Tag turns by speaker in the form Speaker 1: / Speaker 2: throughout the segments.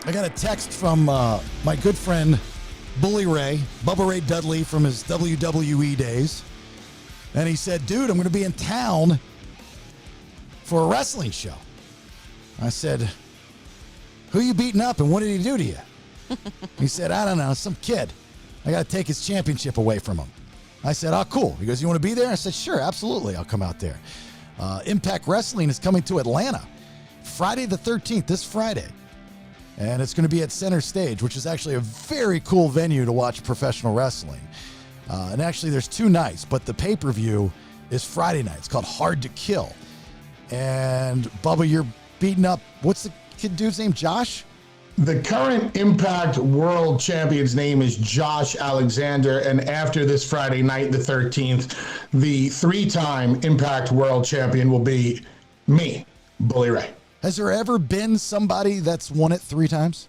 Speaker 1: I got a text from my good friend Bully Ray, Bubba Ray Dudley from his WWE days. And he said, dude, I'm going to be in town for a wrestling show. I said, who you beating up and what did he do to you? He said, I don't know, some kid. I got to take his championship away from him. I said, oh, cool. He goes, you want to be there? I said, sure, absolutely. I'll come out there. Impact Wrestling is coming to Atlanta Friday the 13th, this Friday. And it's going to be at Center Stage, which is actually a very cool venue to watch professional wrestling. And actually, there's 2 nights, but the pay-per-view is Friday night. It's called Hard to Kill. And, Bubba, you're beating up, what's the kid dude's name, Josh?
Speaker 2: The current Impact World Champion's name is Josh Alexander, and after this Friday night, the 13th, the 3-time Impact World Champion will be me, Bully Ray.
Speaker 1: Has there ever been somebody that's won it 3 times?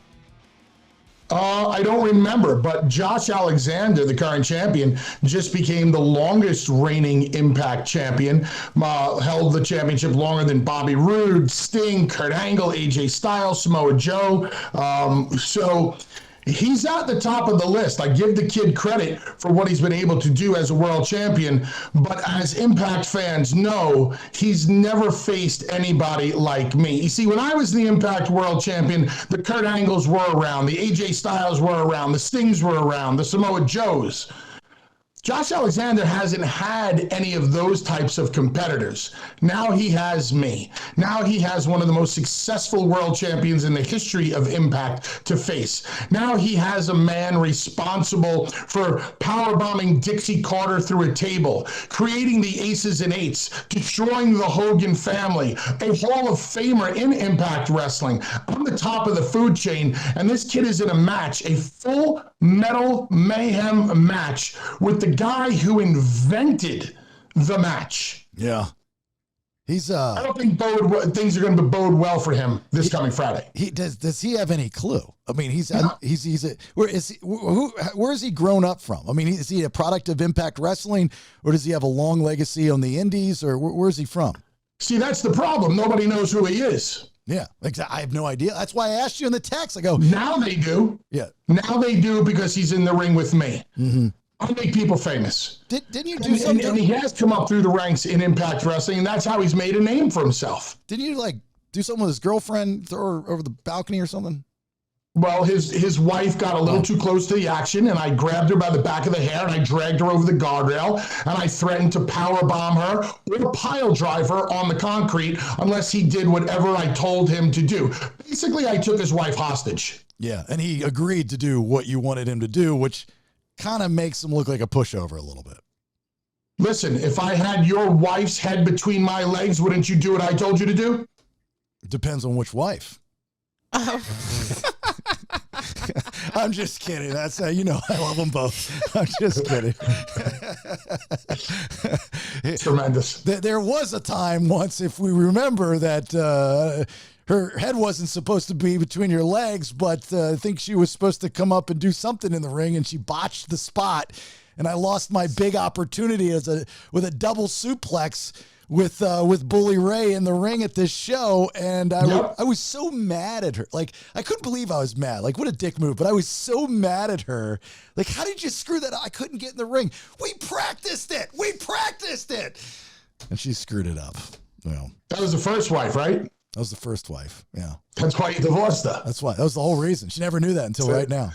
Speaker 2: I don't remember, but Josh Alexander, the current champion, just became the longest reigning Impact champion, held the championship longer than Bobby Roode, Sting, Kurt Angle, AJ Styles, Samoa Joe. So he's at the top of the list. I give the kid credit for what he's been able to do as a world champion, but as Impact fans know, he's never faced anybody like me. You see, when I was the Impact World Champion, the Kurt Angles were around, the AJ Styles were around, the Stings were around, the Samoa Joes. Josh Alexander hasn't had any of those types of competitors. Now he has me. Now he has one of the most successful world champions in the history of Impact to face. Now he has a man responsible for powerbombing Dixie Carter through a table, creating the Aces and Eights, destroying the Hogan family, a Hall of Famer in Impact Wrestling. I'm the top of the food chain, and this kid is in a match, a full Metal Mayhem match with the guy who invented the match.
Speaker 1: Yeah. He's
Speaker 2: I don't think things are going to bode well for him this coming Friday.
Speaker 1: Does he have any clue? I mean, where is he grown up from? I mean, is he a product of Impact Wrestling, or does he have a long legacy on the indies, or where's he from?
Speaker 2: See, that's the problem. Nobody knows who he is.
Speaker 1: Yeah, exactly. I have no idea. That's why I asked you in the text. I go,
Speaker 2: now they do.
Speaker 1: Yeah.
Speaker 2: Now they do because he's in the ring with me.
Speaker 1: Mm-hmm.
Speaker 2: I make people famous.
Speaker 1: Didn't you do something?
Speaker 2: And he has come up through the ranks in Impact Wrestling, and that's how he's made a name for himself.
Speaker 1: Didn't you do something with his girlfriend, throw her over the balcony or something?
Speaker 2: Well, his wife got a little too close to the action, and I grabbed her by the back of the hair, and I dragged her over the guardrail, and I threatened to power bomb her or pile drive her on the concrete unless he did whatever I told him to do. Basically, I took his wife hostage.
Speaker 1: Yeah, and he agreed to do what you wanted him to do, which kind of makes him look like a pushover a little bit.
Speaker 2: Listen, if I had your wife's head between my legs, wouldn't you do what I told you to do?
Speaker 1: It depends on which wife. Oh. I'm just kidding. That's I love them both. I'm just kidding.
Speaker 2: It's tremendous.
Speaker 1: There was a time once, if we remember, that her head wasn't supposed to be between your legs, but I think she was supposed to come up and do something in the ring, and she botched the spot, and I lost my big opportunity with a double suplex with Bully Ray in the ring at this show, and I was so mad at her. Like, I couldn't believe I was mad. Like, what a dick move, but I was so mad at her. Like, how did you screw that up? I couldn't get in the ring. We practiced it. And she screwed it up. Well,
Speaker 2: that was the first wife, right?
Speaker 1: That was the first wife, yeah.
Speaker 2: That's why you divorced her.
Speaker 1: That's why. That was the whole reason. She never knew that until right now.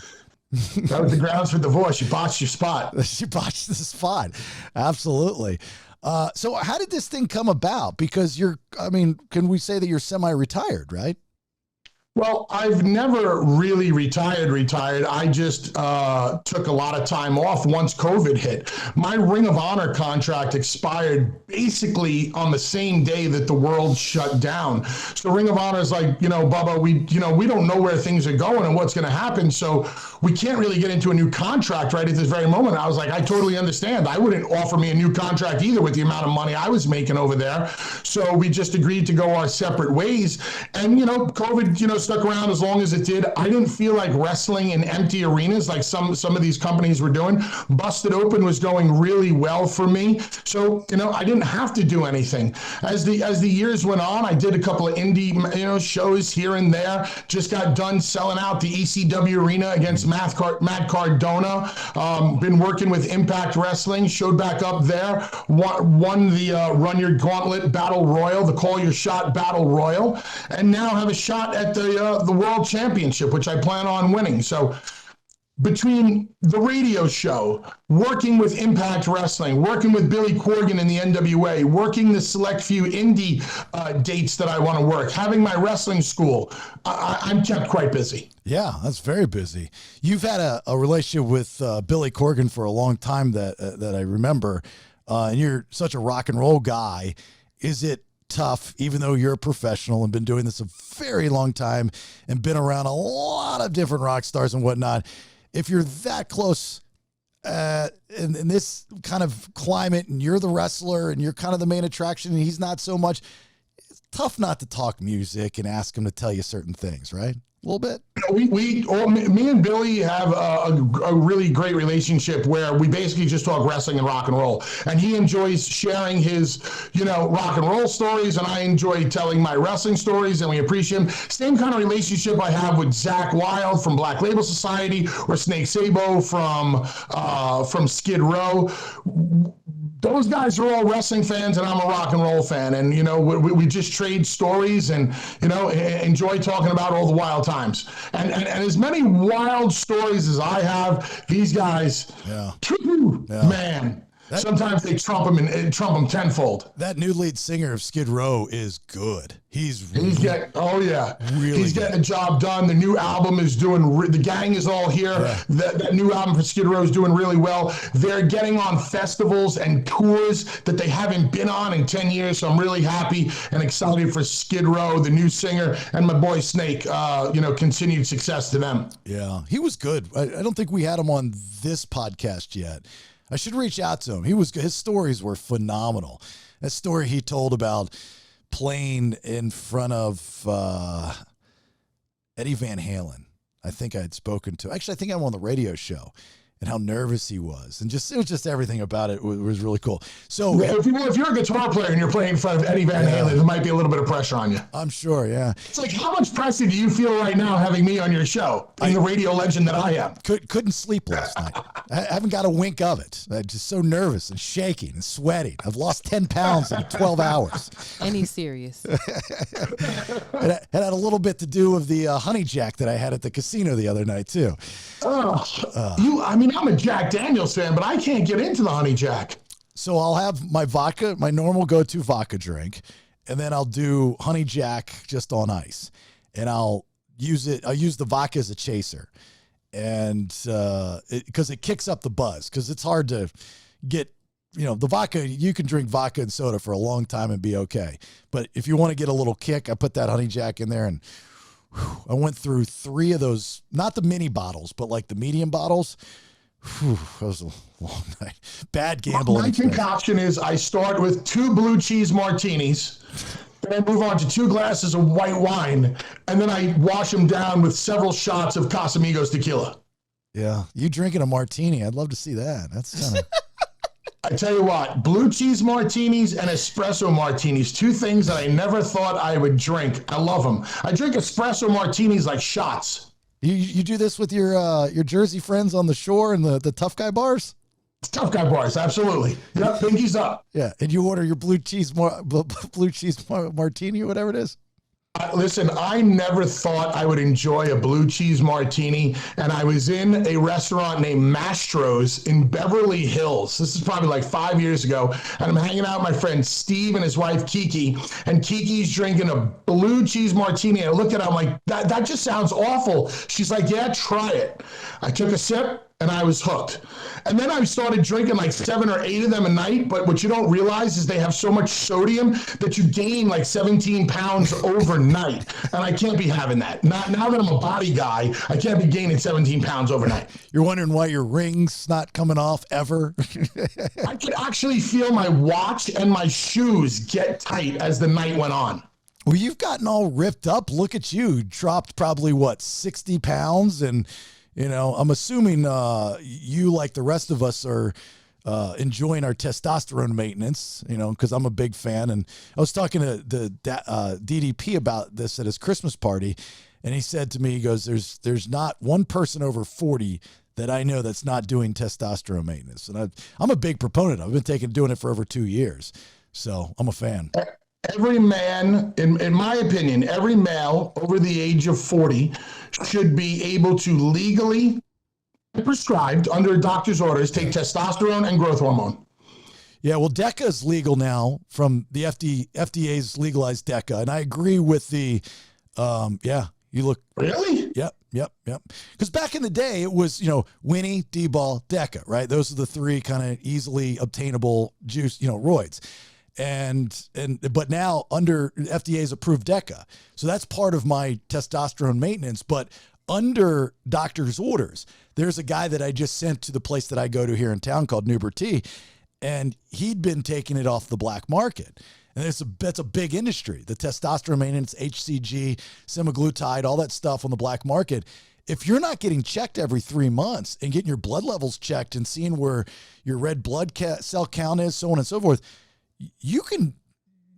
Speaker 2: That was the grounds for divorce. You botched your spot.
Speaker 1: She botched the spot. Absolutely. So how did this thing come about? Because can we say that you're semi-retired, right?
Speaker 2: Well, I've never really retired. I just took a lot of time off once COVID hit. My Ring of Honor contract expired basically on the same day that the world shut down. So Ring of Honor is like, Bubba, we don't know where things are going and what's going to happen. So we can't really get into a new contract right at this very moment. I was like, I totally understand. I wouldn't offer me a new contract either with the amount of money I was making over there. So we just agreed to go our separate ways. And, COVID, stuck around as long as it did. I didn't feel like wrestling in empty arenas like some of these companies were doing. Busted Open was going really well for me. So, I didn't have to do anything. As the years went on, I did a couple of indie, shows here and there. Just got done selling out the ECW arena against Matt Cardona. Been working with Impact Wrestling, showed back up there, won the Run Your Gauntlet Battle Royal, the Call Your Shot Battle Royal, and now have a shot at the World Championship, which I plan on winning. So between the radio show, working with Impact Wrestling, working with Billy Corgan in the NWA, working the select few indie dates that I want to work, having my wrestling school, I'm kept quite busy.
Speaker 1: Yeah, that's very busy. You've had a relationship with Billy Corgan for a long time that I remember, and you're such a rock and roll guy. Is it tough, even though you're a professional and been doing this a very long time and been around a lot of different rock stars and whatnot, if you're that close in this kind of climate and you're the wrestler and you're kind of the main attraction and he's not so much, it's tough not to talk music and ask him to tell you certain things, right? A little bit.
Speaker 2: Me and Billy have a really great relationship where we basically just talk wrestling and rock and roll. And he enjoys sharing his, rock and roll stories, and I enjoy telling my wrestling stories, and we appreciate him. Same kind of relationship I have with Zach Wild from Black Label Society or Snake Sabo from Skid Row. Those guys are all wrestling fans, and I'm a rock and roll fan. And, we just trade stories and, enjoy talking about all the wild times. And as many wild stories as I have, these guys, man. Sometimes they trump them tenfold.
Speaker 1: That new lead singer of Skid Row is good. He's
Speaker 2: getting
Speaker 1: good.
Speaker 2: a job done. The new album is the gang is all here. Yeah. That new album for Skid Row is doing really well. They're getting on festivals and tours that they haven't been on in 10 years. So I'm really happy and excited for Skid Row, the new singer, and my boy Snake. Continued success to them.
Speaker 1: Yeah, he was good. I don't think we had him on this podcast yet. I should reach out to him. He was good. His stories were phenomenal. That story he told about playing in front of Eddie Van Halen. I think I had spoken to. Actually, I think I'm on the radio show. And how nervous he was, and it was just everything about it was really cool. So
Speaker 2: if you're a guitar player and you're playing in front of Eddie Van Halen, there might be a little bit of pressure on you.
Speaker 1: I'm sure, yeah.
Speaker 2: It's like, how much pressure do you feel right now having me on your show, being the radio legend that I am?
Speaker 1: Couldn't sleep last night. I haven't got a wink of it. I'm just so nervous and shaking and sweating. I've lost 10 pounds in 12 hours.
Speaker 3: And he's serious.
Speaker 1: It had a little bit to do with the honey jack that I had at the casino the other night too.
Speaker 2: I'm a Jack Daniels fan, but I can't get into the honey jack.
Speaker 1: So I'll have my vodka, my normal go-to vodka drink, and then I'll do honey jack just on ice. And I'll use the vodka as a chaser. And because it kicks up the buzz, because it's hard to get, the vodka, you can drink vodka and soda for a long time and be okay. But if you want to get a little kick, I put that honey jack in there, and I went through 3 of those, not the mini bottles, but like the medium bottles. That was a long night. Bad gambling.
Speaker 2: My concoction is I start with 2 blue cheese martinis, then I move on to 2 glasses of white wine, and then I wash them down with several shots of Casamigos tequila.
Speaker 1: Yeah, you drinking a martini. I'd love to see that. That's kind of...
Speaker 2: I tell you what, blue cheese martinis and espresso martinis, 2 things that I never thought I would drink. I love them. I drink espresso martinis like shots.
Speaker 1: You do this with your Jersey friends on the shore and the tough guy bars?
Speaker 2: Tough guy bars, absolutely. Yep, pinkies up.
Speaker 1: Yeah, and you order your blue cheese martini or whatever it is?
Speaker 2: Listen, I never thought I would enjoy a blue cheese martini, and I was in a restaurant named Mastro's in Beverly Hills. This is probably like 5 years ago, and I'm hanging out with my friend Steve and his wife Kiki, and Kiki's drinking a blue cheese martini. And I look at her, I'm like, that just sounds awful. She's like, yeah, try it. I took a sip, and I was hooked. And then I started drinking like 7 or 8 of them a night. But what you don't realize is they have so much sodium that you gain like 17 pounds overnight. And I can't be having that. Now that I'm a body guy, I can't be gaining 17 pounds overnight.
Speaker 1: You're wondering why your ring's not coming off ever?
Speaker 2: I could actually feel my watch and my shoes get tight as the night went on.
Speaker 1: Well, you've gotten all ripped up. Look at you. Dropped probably, 60 pounds. And, I'm assuming you, like the rest of us, are enjoying our testosterone maintenance, because I'm a big fan. And I was talking to the DDP about this at his Christmas party. And he said to me, he goes, there's not one person over 40 that I know that's not doing testosterone maintenance. And I'm a big proponent. I've been doing it for over 2 years. So I'm a fan.
Speaker 2: Every man, in my opinion, every male over the age of 40 should be able to legally, prescribed under a doctor's orders, take testosterone and growth hormone.
Speaker 1: Yeah, well, DECA is legal now from the FDA's legalized DECA. And I agree with the, you look.
Speaker 2: Really?
Speaker 1: Yep. Because back in the day, it was, Winnie, D-ball, DECA, right? Those are the three kind of easily obtainable juice, roids. But now under FDA's approved DECA. So that's part of my testosterone maintenance. But under doctor's orders, there's a guy that I just sent to the place that I go to here in town called Newbert Tea, and he'd been taking it off the black market. And that's a big industry. The testosterone maintenance, HCG, semaglutide, all that stuff on the black market. If you're not getting checked every 3 months and getting your blood levels checked and seeing where your red blood cell count is, so on and so forth, you can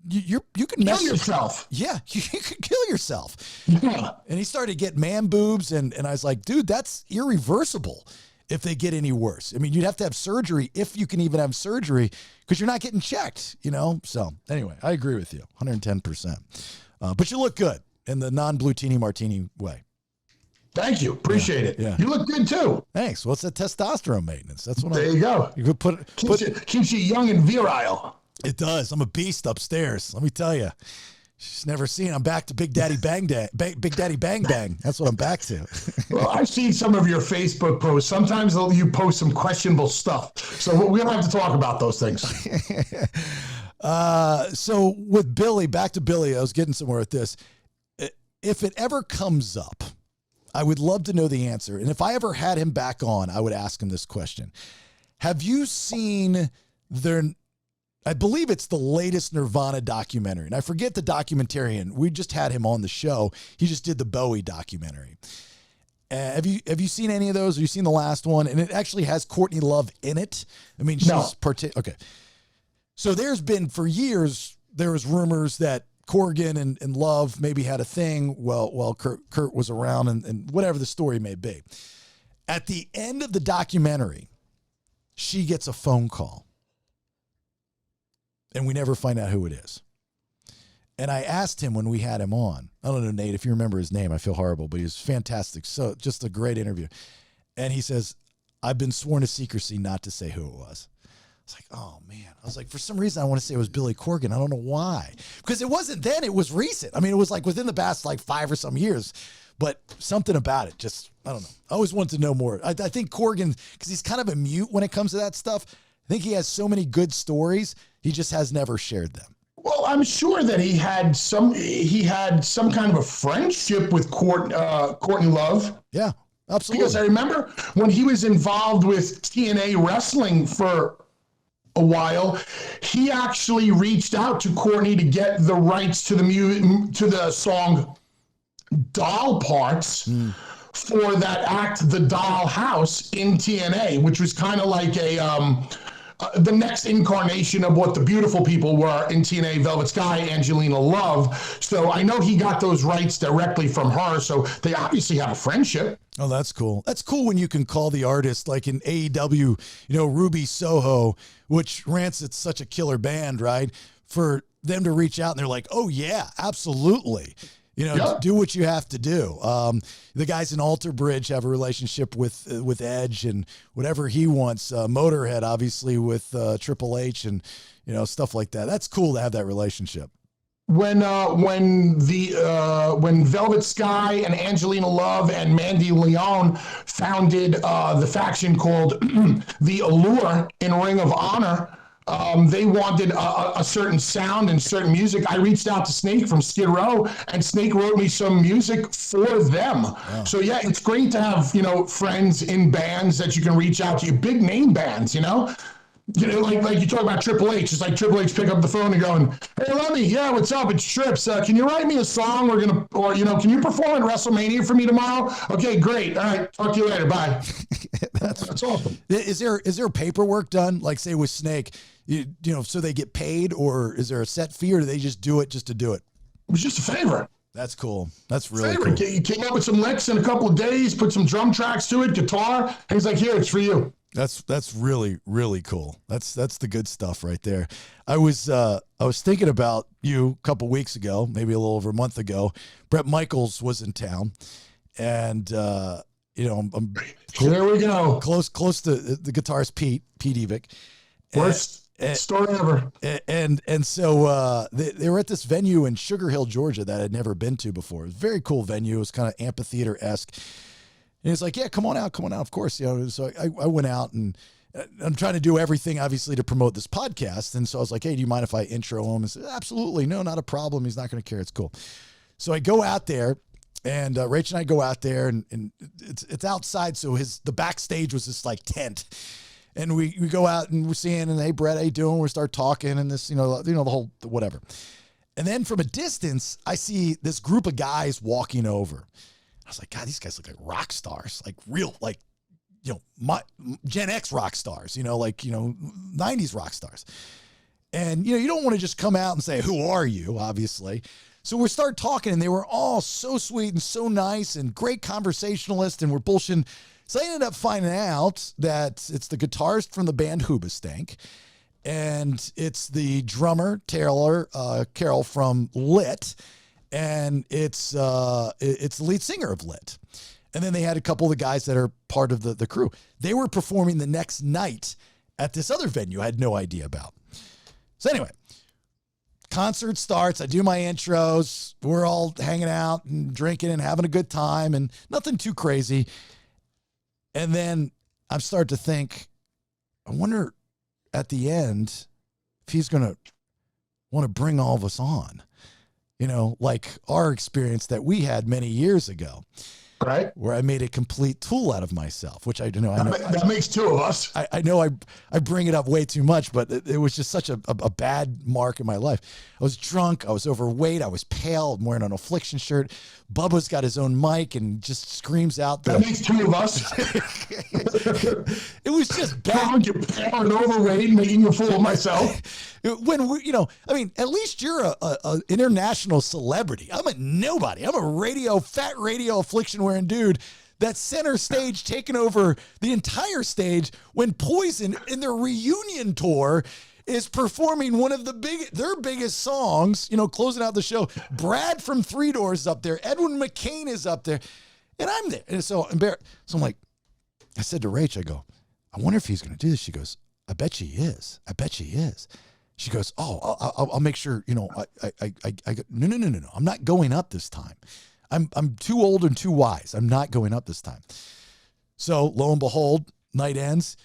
Speaker 1: mess
Speaker 2: kill yourself.
Speaker 1: Yeah, you can kill yourself.
Speaker 2: Yeah.
Speaker 1: And he started to get man boobs, and I was like, dude, that's irreversible if they get any worse. I mean, you'd have to have surgery if you can even have surgery because you're not getting checked, So anyway, I agree with you 110%. But you look good in the non-Blutini Martini way.
Speaker 2: Thank you. Appreciate it.
Speaker 1: Yeah.
Speaker 2: You look good too.
Speaker 1: Thanks. What's that testosterone maintenance? That's what
Speaker 2: There you go.
Speaker 1: You could
Speaker 2: keeps you young and virile.
Speaker 1: It does. I'm a beast upstairs. Let me tell you. She's never seen. I'm back to Big Daddy Bang Big Daddy Bang Bang. That's what I'm back to.
Speaker 2: Well, I've seen some of your Facebook posts. Sometimes you post some questionable stuff. So we'll have to talk about those things.
Speaker 1: So with Billy, back to Billy, I was getting somewhere with this. If it ever comes up, I would love to know the answer. And if I ever had him back on, I would ask him this question. Have you seen I believe it's the latest Nirvana documentary. And I forget the documentarian. We just had him on the show. He just did the Bowie documentary. Have you seen any of those? Have you seen the last one? And it actually has Courtney Love in it. I mean, she's okay. So there's been, for years, there was rumors that Corgan and Love maybe had a thing while Kurt was around and whatever the story may be. At the end of the documentary, she gets a phone call. And we never find out who it is. And I asked him when we had him on. I don't know, Nate, if you remember his name. I feel horrible, but he was fantastic. So just a great interview. And he says, I've been sworn to secrecy not to say who it was. I was like, oh, man. I was like, for some reason, I want to say it was Billy Corgan. I don't know why. Because it wasn't then. It was recent. I mean, it was like within the past 5 or some years. But something about it just, I don't know. I always wanted to know more. I think Corgan, because he's kind of a mute when it comes to that stuff. I think he has so many good stories. He just has never shared them.
Speaker 2: Well, I'm sure that he had some kind of a friendship with Courtney Love.
Speaker 1: Yeah, absolutely.
Speaker 2: Because I remember when he was involved with TNA Wrestling for a while, he actually reached out to Courtney to get the rights to the song Doll Parts for that act, The Doll House in TNA, which was kind of like the next incarnation of what the beautiful people were in TNA, Velvet Sky, Angelina Love. So I know he got those rights directly from her. So they obviously have a friendship.
Speaker 1: Oh, that's cool. That's cool when you can call the artist, like in AEW, Ruby Soho, which Rancid's such a killer band, right? For them to reach out and they're like, oh yeah, absolutely. Do what you have to do. The guys in Alter Bridge have a relationship with Edge and whatever he wants. Motorhead, obviously, with Triple H and stuff like that. That's cool to have that relationship.
Speaker 2: When Velvet Sky and Angelina Love and Mandy Leon founded the faction called the Allure in Ring of Honor. They wanted a certain sound and certain music. I reached out to Snake from Skid Row, and Snake wrote me some music for them. Wow. So yeah, it's great to have, friends in bands that you can reach out to, big name bands, You know, like you talk about Triple H. It's like Triple H pick up the phone and going, "Hey, Lemmy, yeah, what's up? It's Trips. Can you write me a song? Or can you perform at WrestleMania for me tomorrow? Okay, great. All right, talk to you later. Bye." That's awesome.
Speaker 1: Is there paperwork done, like say with Snake, so they get paid, or is there a set fee, or do they just do it just to do it?
Speaker 2: It was just a favor.
Speaker 1: That's cool. That's really
Speaker 2: Favorite.
Speaker 1: cool.
Speaker 2: He came up with some licks in a couple of days, put some drum tracks to it, guitar, and he's like, "Here, it's for you."
Speaker 1: That's really, really cool. That's the good stuff right there. I was thinking about you a couple weeks ago, maybe a little over a month ago. Bret Michaels was in town, and I'm
Speaker 2: Here we go.
Speaker 1: close to the guitarist Pete Evick.
Speaker 2: Worst story ever.
Speaker 1: And so they were at this venue in Sugar Hill, Georgia, that I'd never been to before. It was a very cool venue. It was kind of amphitheater-esque. And he's like, "Yeah, come on out, of course." So I went out, and I'm trying to do everything, obviously, to promote this podcast. And so I was like, "Hey, do you mind if I intro him?" And said, "Absolutely, no, not a problem. He's not going to care. It's cool." So I go out there, and Rach and I go out there, and it's outside. So the backstage was this like tent. And we go out and we're seeing, and hey, Bret, how you doing? We start talking, and this, the whole whatever. And then from a distance, I see this group of guys walking over. I was like, God, these guys look like rock stars, like real, like, my Gen X rock stars, 90s rock stars. And, you don't want to just come out and say, "Who are you?" obviously. So we start talking, and they were all so sweet and so nice and great conversationalists, and we're bullshitting. So I ended up finding out that it's the guitarist from the band Hoobastank, and it's the drummer, Taylor Carroll from Lit, and it's the lead singer of Lit. And then they had a couple of the guys that are part of the crew. They were performing the next night at this other venue I had no idea about. So anyway, concert starts. I do my intros. We're all hanging out and drinking and having a good time, and nothing too crazy. And then I'm starting to think, I wonder at the end if he's going to want to bring all of us on, like our experience that we had many years ago.
Speaker 2: Right.
Speaker 1: Where I made a complete tool out of myself, which I don't know.
Speaker 2: That makes two of us.
Speaker 1: I know I bring it up way too much, but it was just such a bad mark in my life. I was drunk. I was overweight. I was pale. I'm wearing an Affliction shirt. Bubba's got his own mic and just screams out.
Speaker 2: That makes two of us.
Speaker 1: It was just bad.
Speaker 2: Drunk, you're pale and overweight, making a fool of myself.
Speaker 1: When we, at least you're a international celebrity. I'm a nobody. I'm a fat radio Affliction wearing dude that's center stage taking over the entire stage when Poison in their reunion tour is performing one of their biggest songs, closing out the show. Brad from Three Doors is up there. Edwin McCain is up there. And I'm there. And so embarrassed. So I'm like, I said to Rach, I go, I wonder if he's going to do this. She goes, I bet she is. She goes, "Oh, I'll make sure, no. I'm not going up this time. I'm too old and too wise. I'm not going up this time." So lo and behold, night ends.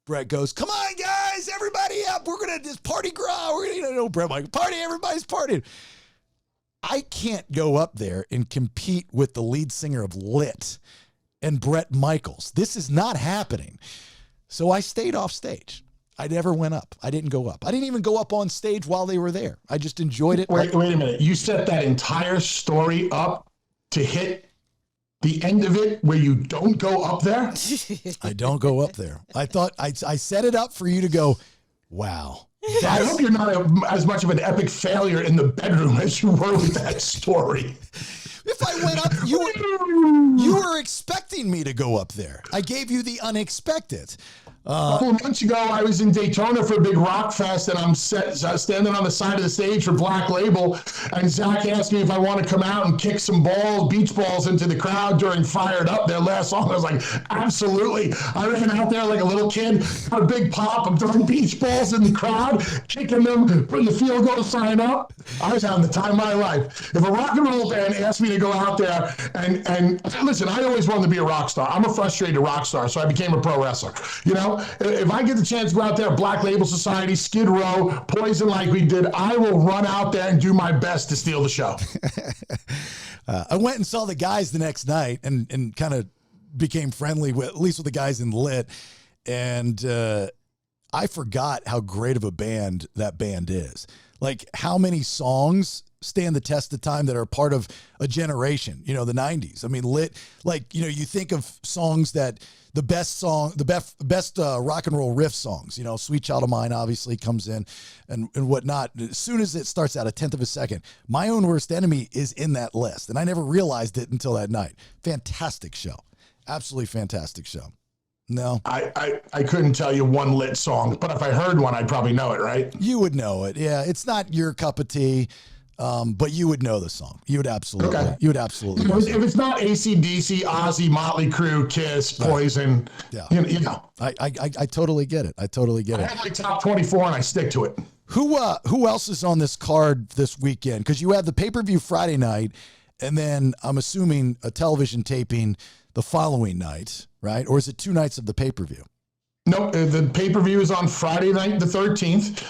Speaker 1: Bret goes, "Come on, guys, everybody up. We're going to just party growl. We're going to, Bret, like, party, everybody's partying." I can't go up there and compete with the lead singer of Lit and Bret Michaels. This is not happening. So I stayed off stage. I never went up. I didn't go up. I didn't even go up on stage while they were there. I just enjoyed it.
Speaker 2: Wait a minute. You set that entire story up to hit the end of it where you don't go up there?
Speaker 1: I don't go up there. I thought I set it up for you to go, wow.
Speaker 2: I hope you're not as much of an epic failure in the bedroom as you were with that story.
Speaker 1: If I went up, you were expecting me to go up there. I gave you the unexpected.
Speaker 2: A couple of months ago, I was in Daytona for a big rock fest, and I'm standing on the side of the stage for Black Label, and Zach asked me if I want to come out and kick some beach balls into the crowd during Fired Up, their last song. I was like, absolutely. I ran out there like a little kid, got a big pop. I'm throwing beach balls in the crowd, kicking them, putting the field goal sign up. I was having the time of my life. If a rock and roll band asked me to go out there and listen, I always wanted to be a rock star. I'm a frustrated rock star, so I became a pro wrestler. If I get the chance to go out there, Black Label Society, Skid Row, Poison like we did, I will run out there and do my best to steal the show.
Speaker 1: I went and saw the guys the next night and kind of became friendly with, at least with the guys in Lit. And I forgot how great of a band that band is. Like how many songs stand the test of time that are part of a generation, you know, the 90s. I mean, you think of songs that the best rock and roll riff songs, you know, Sweet Child of Mine obviously comes in and whatnot. As soon as it starts out a tenth of a second, My Own Worst Enemy is in that list. And I never realized it until that night. Fantastic show. Absolutely fantastic show. No.
Speaker 2: I couldn't tell you one lit song, but if I heard one, I'd probably know it, right?
Speaker 1: You would know it. Yeah. It's not your cup of tea. But you would know the song. You would absolutely.
Speaker 2: Okay.
Speaker 1: You would absolutely.
Speaker 2: If it's not AC/DC, Ozzy, Motley Crue, Kiss, Poison,
Speaker 1: yeah.
Speaker 2: You know.
Speaker 1: I totally get it. I have
Speaker 2: my top 24 and I stick to it.
Speaker 1: Who else is on this card this weekend? Because you have the pay-per-view Friday night, and then I'm assuming a television taping the following night, right? Or is it 2 nights of the pay-per-view?
Speaker 2: No, the pay-per-view is on Friday night, the 13th,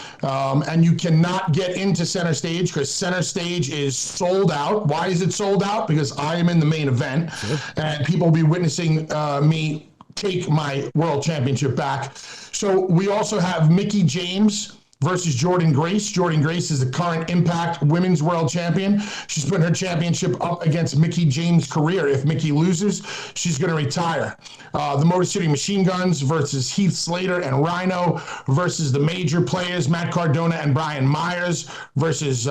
Speaker 2: and you cannot get into Center Stage because Center Stage is sold out. Why is it sold out? Because I am in the main event, and people will be witnessing me take my world championship back. So we also have Mickie James versus Jordynne Grace. Jordynne Grace is the current Impact Women's World Champion. She's putting her championship up against Mickie James' career. If Mickie loses, she's going to retire. The Motor City Machine Guns versus Heath Slater and Rhino versus the major players, Matt Cardona and Brian Myers versus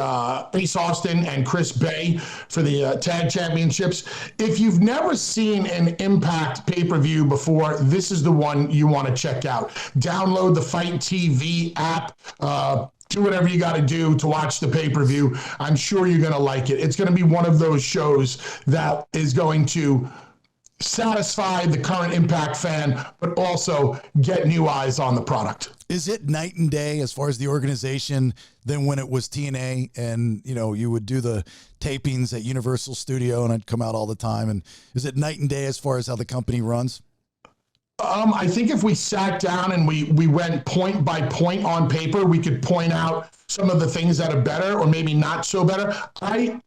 Speaker 2: Ace Austin and Chris Bay for the tag championships. If you've never seen an Impact pay-per-view before, this is the one you want to check out. Download the Fight TV app. Do whatever you got to do to watch the pay-per-view. I'm sure you're going to like it. It's going to be one of those shows that is going to satisfy the current Impact fan, but also get new eyes on the product.
Speaker 1: Is it night and day as far as the organization than when it was TNA and, you know, you would do the tapings at Universal Studio and I'd come out all the time? And is it night and day as far as how the company runs?
Speaker 2: I think if we sat down and we went point by point on paper, we could point out some of the things that are better or maybe not so better. I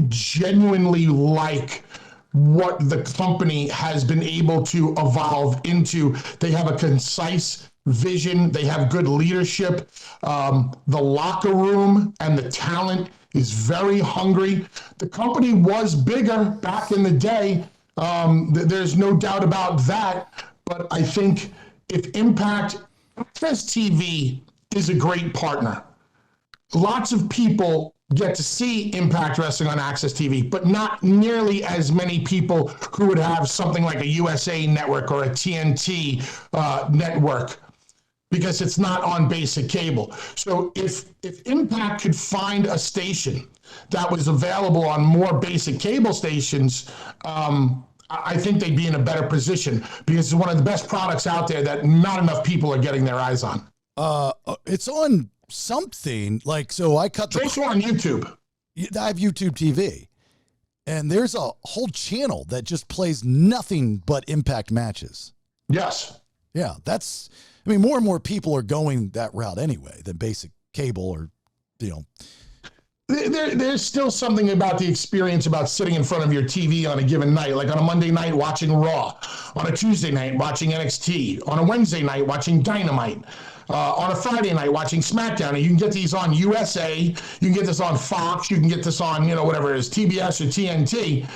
Speaker 2: genuinely like what the company has been able to evolve into. They have a concise vision. They have good leadership. The locker room and the talent is very hungry. The company was bigger back in the day. There's no doubt about that. But I think if Impact, Access TV is a great partner. Lots of people get to see Impact Wrestling on Access TV, but not nearly as many people who would have something like a USA Network or a TNT network, because it's not on basic cable. So if Impact could find a station that was available on more basic cable stations, I think they'd be in a better position because it's one of the best products out there that not enough people are getting their eyes on.
Speaker 1: It's on something like, so I cut
Speaker 2: It's also on YouTube.
Speaker 1: I have YouTube TV, and there's a whole channel that just plays nothing but Impact matches.
Speaker 2: Yes.
Speaker 1: Yeah, more and more people are going that route anyway than basic cable or, you know.
Speaker 2: There's still something about the experience about sitting in front of your TV on a given night, like on a Monday night watching Raw, on a Tuesday night watching NXT, on a Wednesday night watching Dynamite, on a Friday night watching SmackDown. And you can get these on USA, you can get this on Fox, you can get this on, you know, whatever it is, TBS or TNT.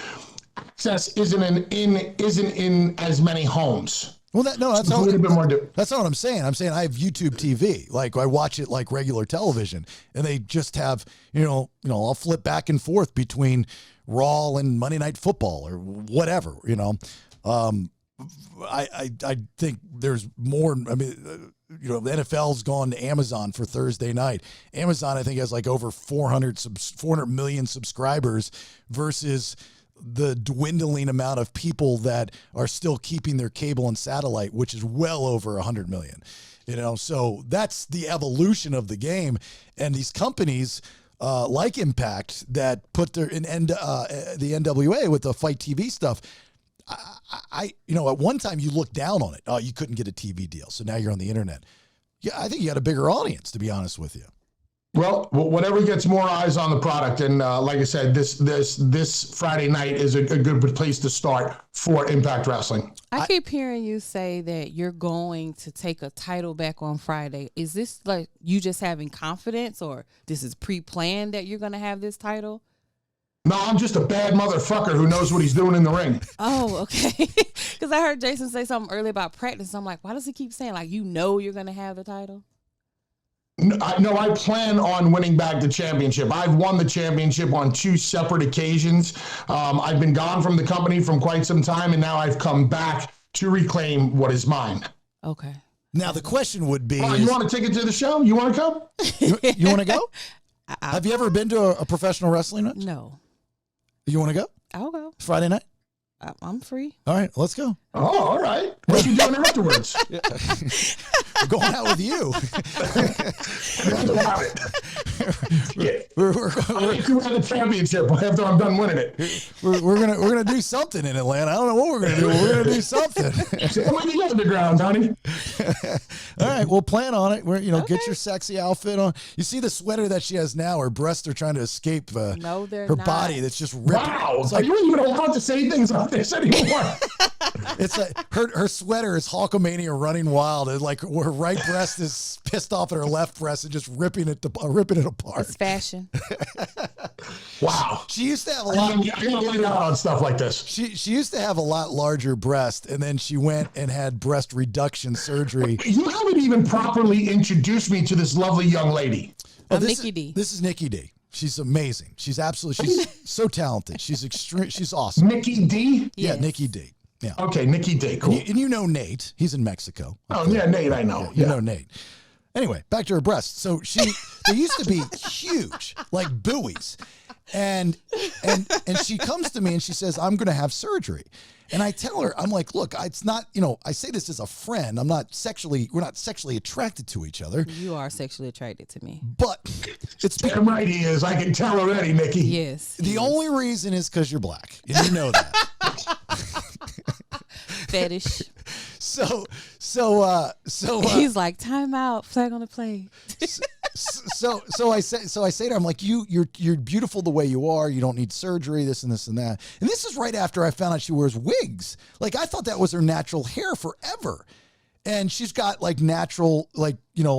Speaker 2: Access isn't in as many homes.
Speaker 1: Well, that's
Speaker 2: a little bit more.
Speaker 1: That's not what I'm saying. I'm saying I have YouTube TV. Like I watch it like regular television, and they just have, you know, I'll flip back and forth between Raw and Monday Night Football or whatever. You know, I think there's more. I mean, you know, the NFL's gone to Amazon for Thursday night. Amazon, I think, has like over 400 million subscribers versus the dwindling amount of people that are still keeping their cable and satellite, which is well over 100 million, you know? So that's the evolution of the game. And these companies like Impact that put the NWA with the Fight TV stuff. You know, at one time you looked down on it. Oh, you couldn't get a TV deal. So now you're on the internet. Yeah. I think you got a bigger audience, to be honest with you.
Speaker 2: Well, whatever gets more eyes on the product, and like I said, this Friday night is a good place to start for Impact Wrestling.
Speaker 3: I keep hearing you say that you're going to take a title back on Friday. Is this like you just having confidence, or this is pre-planned that you're going to have this title?
Speaker 2: No, I'm just a bad motherfucker who knows what he's doing in the ring.
Speaker 3: Oh, okay. Because I heard Jason say something earlier about practice. I'm like, why does he keep saying like you're going to have the title?
Speaker 2: No, I plan on winning back the championship. I've won the championship on 2 separate occasions. I've been gone from the company from quite some time, and now I've come back to reclaim what is mine.
Speaker 3: Okay.
Speaker 1: Now the question would be:
Speaker 2: you want to take it to the show? You want to come?
Speaker 1: You want to go? Have you ever been to a professional wrestling match?
Speaker 3: No.
Speaker 1: You want to go?
Speaker 3: I'll go.
Speaker 1: Friday night?
Speaker 3: I'm free.
Speaker 1: All right, let's go.
Speaker 2: Oh, all right. What are you doing afterwards?
Speaker 1: We're going out with you.
Speaker 2: We're the championship after I'm done winning it.
Speaker 1: We're gonna do something in Atlanta. I don't know what we're gonna do. But we're gonna do something.
Speaker 2: Somebody the underground, honey.
Speaker 1: All right, we'll plan on it. Get your sexy outfit on. You see the sweater that she has now? Her breasts are trying to escape.
Speaker 3: No, they're
Speaker 1: her
Speaker 3: not.
Speaker 1: body that's just ripped.
Speaker 2: Wow,
Speaker 1: It's
Speaker 2: are
Speaker 1: like,
Speaker 2: you even allowed to say things like this anymore?
Speaker 1: it's like her sweater is Hulkamania running wild. And like her right breast is pissed off at her left breast and just ripping it apart.
Speaker 3: It's fashion.
Speaker 2: Wow.
Speaker 1: She used to have a
Speaker 2: I
Speaker 1: lot.
Speaker 2: gotta lay down on stuff like this.
Speaker 1: She used to have a lot larger breast, and then she went and had breast reduction surgery.
Speaker 2: You haven't even properly introduced me to this lovely young lady.
Speaker 3: I'm Nikki D.
Speaker 1: This is Nikki D. She's amazing. She's so talented. She's extreme. She's awesome.
Speaker 2: Nikki D?
Speaker 1: Yeah,
Speaker 3: Yes.
Speaker 1: Nikki D. Yeah.
Speaker 2: Okay, Nikki D. Cool.
Speaker 1: And you know Nate. He's in Mexico.
Speaker 2: Oh, yeah, Nate, I know.
Speaker 1: You know Nate. Anyway, back to her breasts. So they used to be huge, like buoys. And she comes to me and she says, I'm going to have surgery. And I tell her, I'm like, look, it's not, I say this as a friend. we're not sexually attracted to each other.
Speaker 3: You are sexually attracted to me.
Speaker 1: But it's
Speaker 2: Damn right he is. I can tell already, Nikki.
Speaker 3: Yes.
Speaker 1: the only reason is because you're black. And you know that.
Speaker 3: Fetish.
Speaker 1: So
Speaker 3: He's like, time out, flag on the play.
Speaker 1: So I say to her, I'm like, you're beautiful the way you are. You don't need surgery, this and this and that. And this is right after I found out she wears wigs. Like, I thought that was her natural hair forever. And she's got like natural,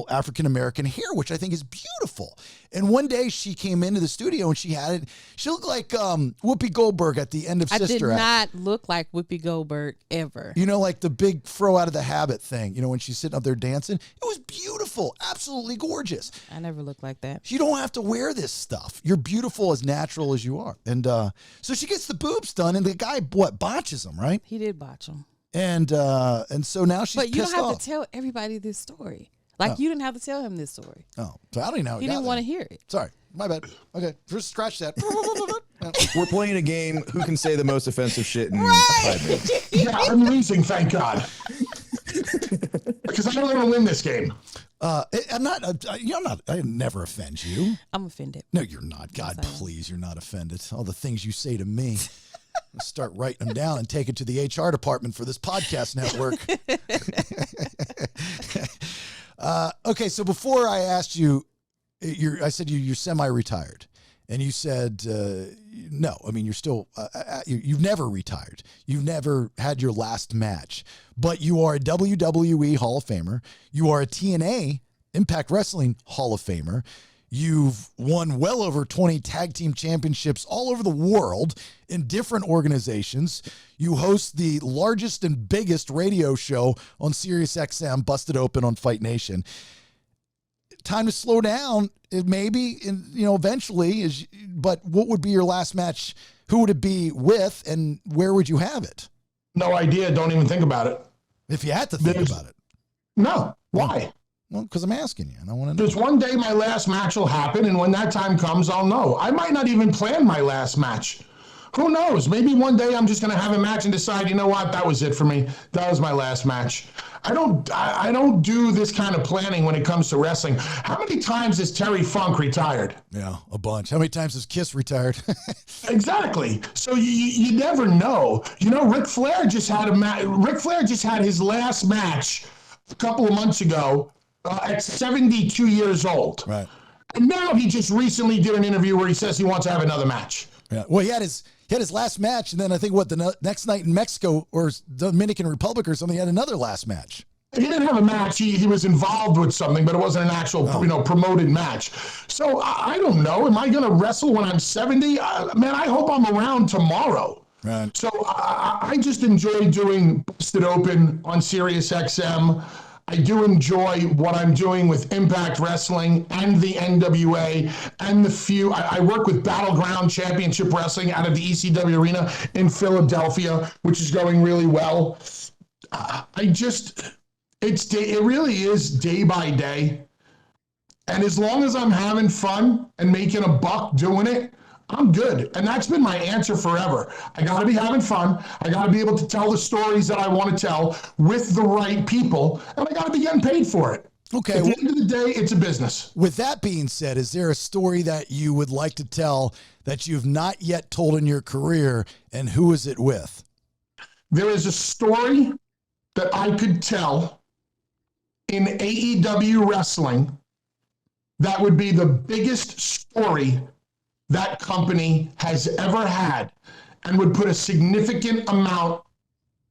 Speaker 1: African-American hair, which I think is beautiful. And one day she came into the studio and she looked like Whoopi Goldberg at the end of Sister Act.
Speaker 3: I did not look like Whoopi Goldberg ever.
Speaker 1: Like the big throw out of the habit thing, when she's sitting up there dancing. It was beautiful, absolutely gorgeous.
Speaker 3: I never looked like that.
Speaker 1: You don't have to wear this stuff. You're beautiful, as natural as you are. And so she gets the boobs done, and the guy, botches them, right?
Speaker 3: He did botch them.
Speaker 1: And so now she's
Speaker 3: But you don't
Speaker 1: pissed
Speaker 3: have
Speaker 1: off.
Speaker 3: to tell everybody this story. Like, you didn't have to tell him this story.
Speaker 1: Oh, so I don't even know.
Speaker 3: He didn't want to hear it.
Speaker 1: Sorry, my bad. Okay, just scratch that.
Speaker 4: We're playing a game. Who can say the most offensive shit in 5 minutes?
Speaker 2: Yeah, I'm losing, thank God. Because I don't want to win this game.
Speaker 1: I'm not. I never offend you.
Speaker 3: I'm offended.
Speaker 1: No, you're not. God, please, you're not offended. All the things you say to me. I'll start writing them down and take it to the HR department for this podcast network. Okay, so before I asked you, I said you're semi-retired, and you said no. I mean, you're still you've never retired. You've never had your last match, but you are a WWE Hall of Famer. You are a TNA Impact Wrestling Hall of Famer. You've won well over 20 tag team championships all over the world in different organizations. You host the largest and biggest radio show on SiriusXM, Busted Open on Fight Nation. Time to slow down, maybe, eventually. But what would be your last match? Who would it be with, and where would you have it?
Speaker 2: No idea. Don't even think about it.
Speaker 1: If you had to think about it.
Speaker 2: No. Why?
Speaker 1: Well, because I'm asking you, and I want to know.
Speaker 2: There's one day my last match will happen, and when that time comes, I'll know. I might not even plan my last match. Who knows? Maybe one day I'm just going to have a match and decide, you know what, that was it for me. That was my last match. I don't do this kind of planning when it comes to wrestling. How many times has Terry Funk retired?
Speaker 1: Yeah, a bunch. How many times has Kiss retired?
Speaker 2: Exactly. So you never know. Ric Flair just had his last match a couple of months ago at 72 years old.
Speaker 1: Right.
Speaker 2: And now he just recently did an interview where he says he wants to have another match.
Speaker 1: Yeah. Well, he had his last match, and then I think next night in Mexico or Dominican Republic or something, he had another last match.
Speaker 2: He didn't have a match. He was involved with something, but it wasn't an actual, promoted match. So I don't know. Am I going to wrestle when I'm 70? Man, I hope I'm around tomorrow.
Speaker 1: Right.
Speaker 2: So I just enjoy doing Busted Open on Sirius XM. I do enjoy what I'm doing with Impact Wrestling and the NWA and the few. I work with Battleground Championship Wrestling out of the ECW Arena in Philadelphia, which is going really well. It really is day by day. And as long as I'm having fun and making a buck doing it, I'm good. And that's been my answer forever. I got to be having fun. I got to be able to tell the stories that I want to tell with the right people. And I got to be getting paid for it.
Speaker 1: Okay.
Speaker 2: At the end of the day, it's a business.
Speaker 1: With that being said, is there a story that you would like to tell that you've not yet told in your career, and who is it with?
Speaker 2: There is a story that I could tell in AEW wrestling that would be the biggest story that company has ever had and would put a significant amount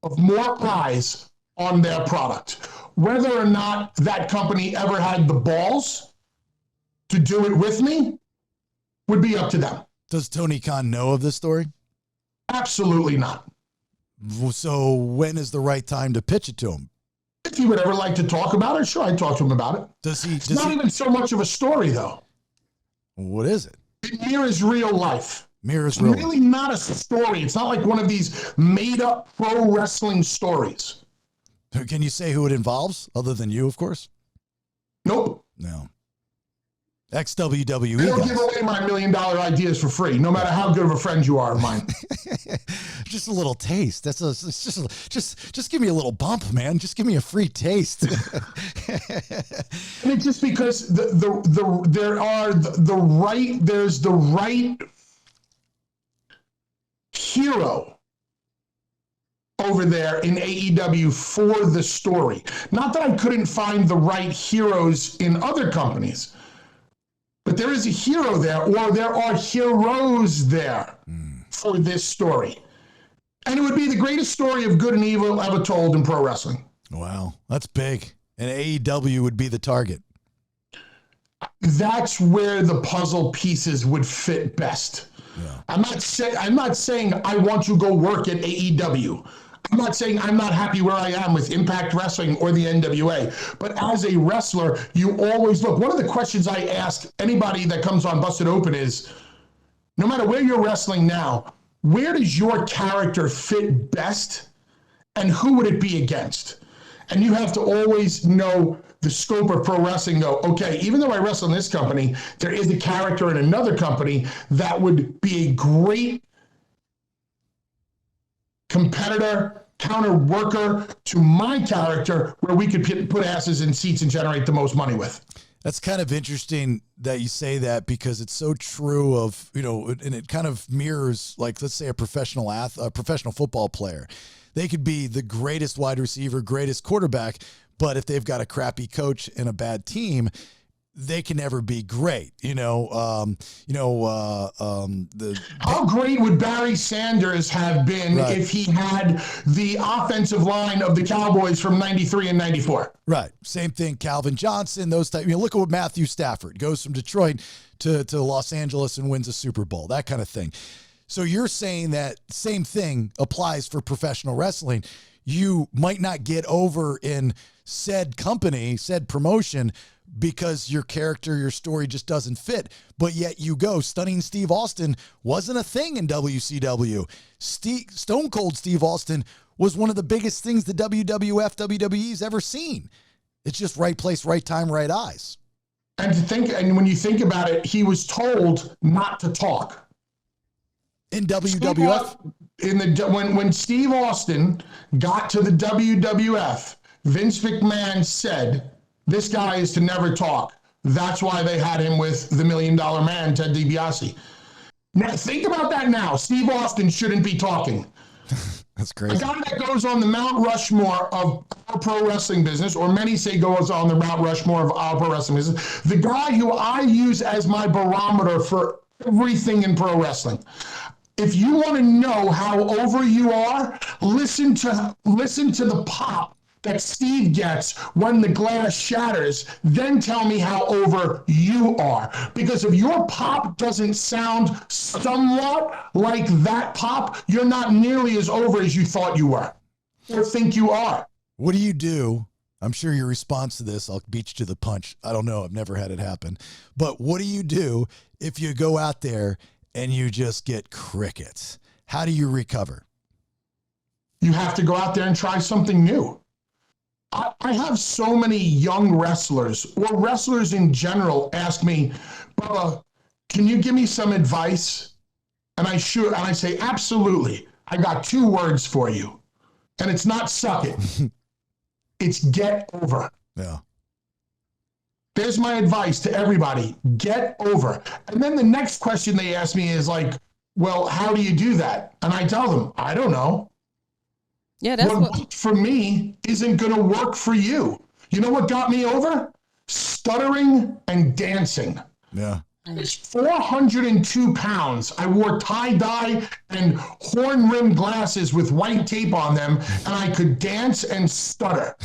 Speaker 2: of more eyes on their product. Whether or not that company ever had the balls to do it with me would be up to them.
Speaker 1: Does Tony Khan know of this story?
Speaker 2: Absolutely not.
Speaker 1: So when is the right time to pitch it to him?
Speaker 2: If he would ever like to talk about it, sure, I'd talk to him about it. It's not even so much of a story, though.
Speaker 1: What is it?
Speaker 2: It mirrors real life.
Speaker 1: Mirrors real life.
Speaker 2: Really not a story. It's not like one of these made-up pro wrestling stories.
Speaker 1: Can you say who it involves, other than you, of course?
Speaker 2: Nope.
Speaker 1: No. Ex-WWE
Speaker 2: I don't
Speaker 1: guys.
Speaker 2: give away my $1 million ideas for free, no matter how good of a friend you are of mine.
Speaker 1: Just a little taste. Just give me a little bump, man. Just give me a free taste.
Speaker 2: And it's just because there's the right hero over there in AEW for the story. Not that I couldn't find the right heroes in other companies, but there is a hero there, or there are heroes there for this story. And it would be the greatest story of good and evil ever told in pro wrestling.
Speaker 1: Wow, that's big. And AEW would be the target.
Speaker 2: That's where the puzzle pieces would fit best.
Speaker 1: Yeah.
Speaker 2: I'm not saying I want to go work at AEW. I'm not saying I'm not happy where I am with Impact Wrestling or the NWA. But as a wrestler, you always look. One of the questions I ask anybody that comes on Busted Open is, no matter where you're wrestling now, where does your character fit best, and who would it be against? And you have to always know the scope of pro wrestling. Go, okay, even though I wrestle in this company, there is a character in another company that would be a great competitor, counter worker to my character, where we could put asses in seats and generate the most money with.
Speaker 1: That's kind of interesting that you say that, because it's so true of, and it kind of mirrors, like, let's say a professional football player. They could be the greatest wide receiver, greatest quarterback, but if they've got a crappy coach and a bad team, they can never be great. How
Speaker 2: great would Barry Sanders have been if he had the offensive line of the Cowboys from 93 and 94?
Speaker 1: Right. Same thing. Calvin Johnson, those type. Look at what Matthew Stafford goes from Detroit to Los Angeles and wins a Super Bowl, that kind of thing. So you're saying that same thing applies for professional wrestling. You might not get over in said company, said promotion, because your character, your story just doesn't fit, but yet you go. Stunning Steve Austin wasn't a thing in WCW. Stone Cold Steve Austin was one of the biggest things the WWF, WWE's ever seen. It's just right place, right time, right eyes.
Speaker 2: And when you think about it, he was told not to talk.
Speaker 1: In WWF?
Speaker 2: When Steve Austin got to the WWF, Vince McMahon said, this guy is to never talk. That's why they had him with the $1 Million Man, Ted DiBiase. Now, think about that now. Steve Austin shouldn't be talking.
Speaker 1: That's
Speaker 2: A
Speaker 1: crazy.
Speaker 2: guy that goes on the Mount Rushmore of our pro wrestling business, or many say goes on the Mount Rushmore of our pro wrestling business, the guy who I use as my barometer for everything in pro wrestling. If you want to know how over you are, listen to the pop that Steve gets when the glass shatters, then tell me how over you are. Because if your pop doesn't sound somewhat like that pop, you're not nearly as over as you thought you were or think you are.
Speaker 1: What do you do? I'm sure your response to this, I'll beat you to the punch. I don't know. I've never had it happen. But what do you do if you go out there and you just get crickets? How do you recover?
Speaker 2: You have to go out there and try something new. I have so many young wrestlers or wrestlers in general ask me, Bubba, can you give me some advice? And I say, absolutely. I got 2 words for you. And it's not suck it. It's get over.
Speaker 1: Yeah.
Speaker 2: There's my advice to everybody. Get over. And then the next question they ask me is like, well, how do you do that? And I tell them, I don't know.
Speaker 3: Yeah, that's
Speaker 2: What
Speaker 3: what.
Speaker 2: worked for me isn't going to work for you. You know what got me over? Stuttering and dancing.
Speaker 1: Yeah.
Speaker 2: I was 402 pounds. I wore tie-dye and horn-rimmed glasses with white tape on them, and I could dance and stutter.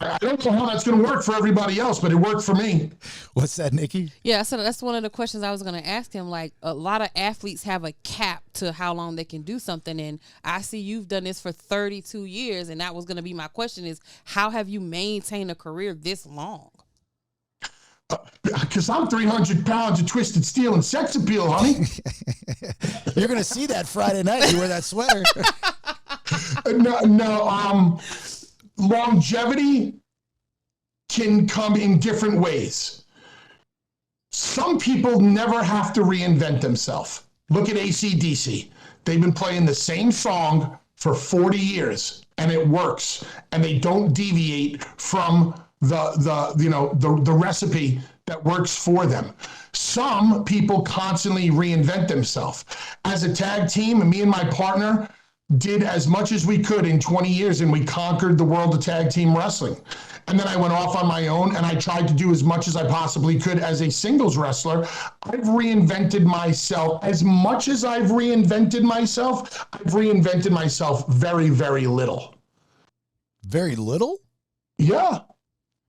Speaker 2: I don't know how that's going to work for everybody else, but it worked for me.
Speaker 1: What's that, Nikki?
Speaker 3: Yeah, so that's one of the questions I was going to ask him. Like, a lot of athletes have a cap to how long they can do something, and I see you've done this for 32 years, and that was going to be my question: is how have you maintained a career this long?
Speaker 2: Because I'm 300 pounds of twisted steel and sex appeal, honey.
Speaker 1: You're going to see that Friday night. You wear that sweater.
Speaker 2: No, longevity can come in different ways. Some people never have to reinvent themselves. Look at AC/DC. They've been playing the same song for 40 years and it works, and they don't deviate from the recipe that works for them. Some people constantly reinvent themselves. As a tag team, me and my partner did as much as we could in 20 years, and we conquered the world of tag team wrestling. And then I went off on my own, and I tried to do as much as I possibly could as a singles wrestler. I've reinvented myself. As much as I've reinvented myself very, very little.
Speaker 1: Very little?
Speaker 2: Yeah.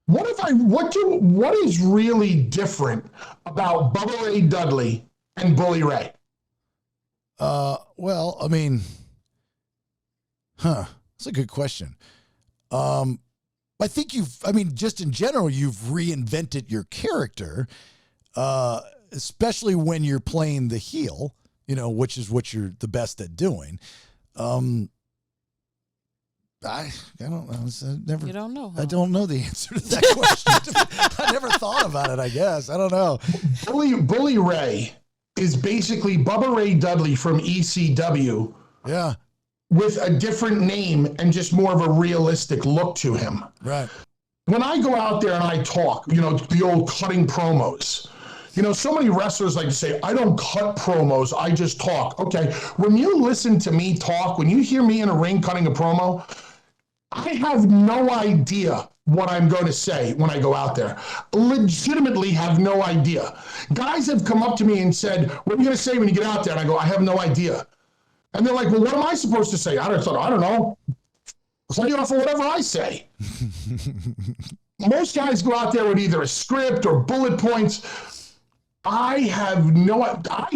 Speaker 2: What is really different about Bubba Ray Dudley and Bully Ray?
Speaker 1: Well, I mean, that's a good question. I think just in general, you've reinvented your character, especially when you're playing the heel, which is what you're the best at doing. I don't know.
Speaker 3: You don't know, huh?
Speaker 1: I don't know the answer to that question. I never thought about it, I guess. I don't know.
Speaker 2: Bully Ray is basically Bubba Ray Dudley from ECW.
Speaker 1: Yeah.
Speaker 2: With a different name and just more of a realistic look to him.
Speaker 1: Right.
Speaker 2: When I go out there and I talk, the old cutting promos, so many wrestlers like to say, I don't cut promos, I just talk. Okay, when you listen to me talk, when you hear me in a ring cutting a promo, I have no idea what I'm going to say when I go out there. Legitimately have no idea. Guys have come up to me and said, what are you going to say when you get out there? And I go, I have no idea. And they're like, well, what am I supposed to say? I don't know. Play off of whatever I say. Most guys go out there with either a script or bullet points. I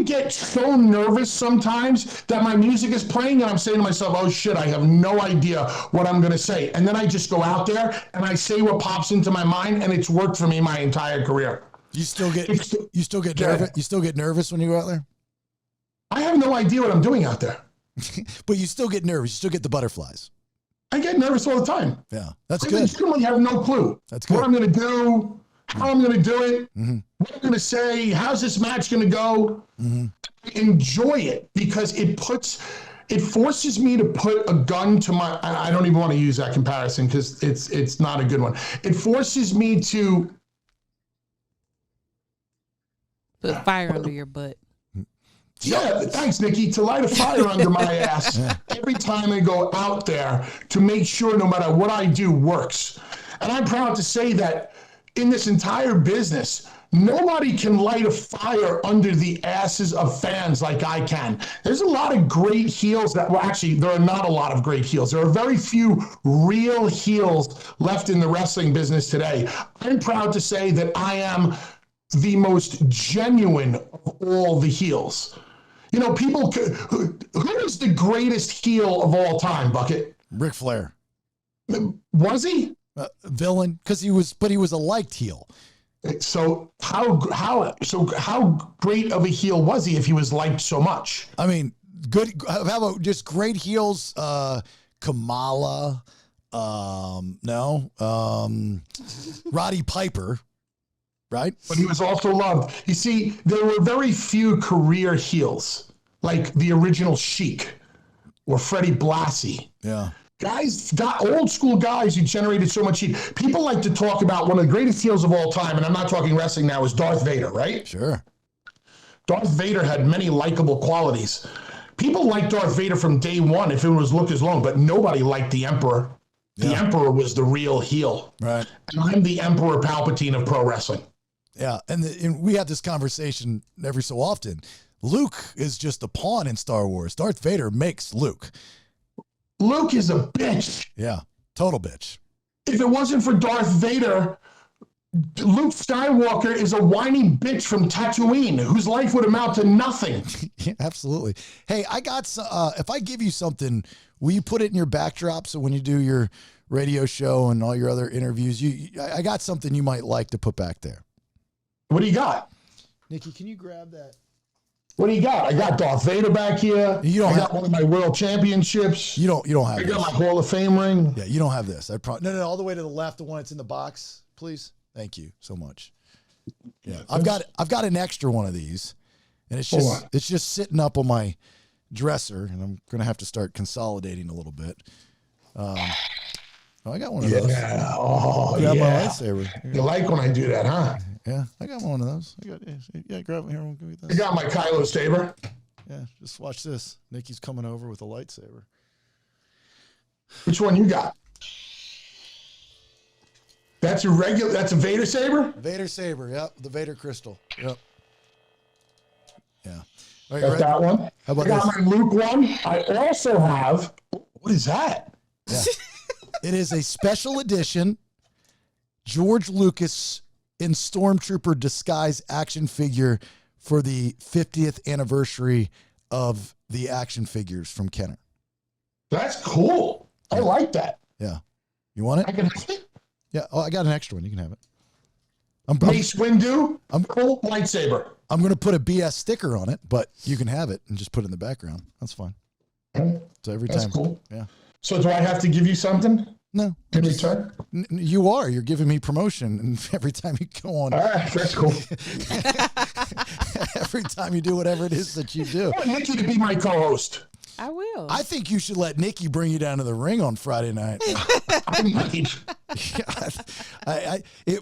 Speaker 2: get so nervous sometimes that my music is playing and I'm saying to myself, oh shit, I have no idea what I'm going to say. And then I just go out there and I say what pops into my mind, and it's worked for me my entire career.
Speaker 1: You still get nervous? You still get nervous when you go out there?
Speaker 2: I have no idea what I'm doing out there.
Speaker 1: But you still get nervous. You still get the butterflies.
Speaker 2: I get nervous all the time.
Speaker 1: Yeah, that's
Speaker 2: I
Speaker 1: good.
Speaker 2: legitimately have no clue.
Speaker 1: That's good.
Speaker 2: What I'm going to do, how I'm going to do it, what I'm going to say, how's this match going to go. Enjoy it because it forces me to put a gun to my, I don't even want to use that comparison because it's not a good one. It forces me to
Speaker 3: Put fire under your butt.
Speaker 2: Yeah, thanks, Nikki. To light a fire under my ass every time I go out there to make sure no matter what I do works. And I'm proud to say that in this entire business, nobody can light a fire under the asses of fans like I can. There's a lot of great heels that, well, actually, there are not a lot of great heels. There are very few real heels left in the wrestling business today. I'm proud to say that I am the most genuine of all the heels. You know, people, who is the greatest heel of all time, Bucket?
Speaker 1: Ric Flair.
Speaker 2: Was he?
Speaker 1: Villain, because he was a liked heel.
Speaker 2: So how great of a heel was he if he was liked so much?
Speaker 1: I mean, good. How about just great heels? Kamala. Roddy Piper. Right?
Speaker 2: But he was also loved. You see, there were very few career heels, like the original Sheik or Freddie Blassie.
Speaker 1: Yeah.
Speaker 2: Guys, old school guys who generated so much heat. People like to talk about one of the greatest heels of all time, and I'm not talking wrestling now, is Darth Vader, right?
Speaker 1: Sure.
Speaker 2: Darth Vader had many likable qualities. People liked Darth Vader from day one if it was Lucas Long, but nobody liked the Emperor. The Emperor was the real heel.
Speaker 1: Right.
Speaker 2: And I'm the Emperor Palpatine of pro wrestling.
Speaker 1: Yeah, and we have this conversation every so often. Luke is just a pawn in Star Wars. Darth Vader makes Luke.
Speaker 2: Luke is a bitch.
Speaker 1: Yeah, total bitch.
Speaker 2: If it wasn't for Darth Vader, Luke Skywalker is a whiny bitch from Tatooine whose life would amount to nothing.
Speaker 1: Yeah, absolutely. Hey, I got if I give you something, will you put it in your backdrop so when you do your radio show and all your other interviews, I got something you might like to put back there.
Speaker 2: What do you got?
Speaker 1: Nikki, can you grab that?
Speaker 2: What do you got? I got Darth Vader back here. I got one of my world championships.
Speaker 1: You don't have
Speaker 2: I
Speaker 1: this.
Speaker 2: got my Hall of Fame ring.
Speaker 1: Yeah, you don't have this. No, all the way to the left, the one that's in the box, please. Thank you so much. Yeah, I've got an extra one of these, and it's just sitting up on my dresser, and I'm gonna have to start consolidating a little bit. I got one of those.
Speaker 2: Yeah. Oh,
Speaker 1: I got
Speaker 2: yeah.
Speaker 1: my lightsaber.
Speaker 2: You like when I do that, huh?
Speaker 1: Yeah, I got one of those. Grab it here. We'll give you
Speaker 2: I
Speaker 1: this.
Speaker 2: got my Kylo saber.
Speaker 1: Yeah, just watch this. Nikki's coming over with a lightsaber.
Speaker 2: Which one you got? That's a Vader saber?
Speaker 1: Vader saber, yep. The Vader crystal. Yep. Yeah. All right,
Speaker 2: Got that one.
Speaker 1: How about
Speaker 2: I got
Speaker 1: this?
Speaker 2: my Luke one. I also have, what is that?
Speaker 1: Yeah. It is a special edition George Lucas in Stormtrooper disguise action figure for the 50th anniversary of the action figures from Kenner.
Speaker 2: That's cool. I like that.
Speaker 1: Yeah. You want
Speaker 2: I
Speaker 1: it?
Speaker 2: can have it.
Speaker 1: Yeah. Oh, I got an extra one. You can have it.
Speaker 2: Mace Windu, cool lightsaber.
Speaker 1: I'm going to put a BS sticker on it, but you can have it and just put it in the background. That's fine. So every
Speaker 2: That's
Speaker 1: time.
Speaker 2: cool.
Speaker 1: Yeah.
Speaker 2: So do I have to give you something
Speaker 1: No.
Speaker 2: in return?
Speaker 1: You are. You're giving me promotion, and every time you go on,
Speaker 2: All right, that's cool.
Speaker 1: every time you do whatever it is that you do,
Speaker 2: I want Nikki to be my co-host.
Speaker 3: I will.
Speaker 1: I think you should let Nikki bring you down to the ring on Friday night.
Speaker 2: I might.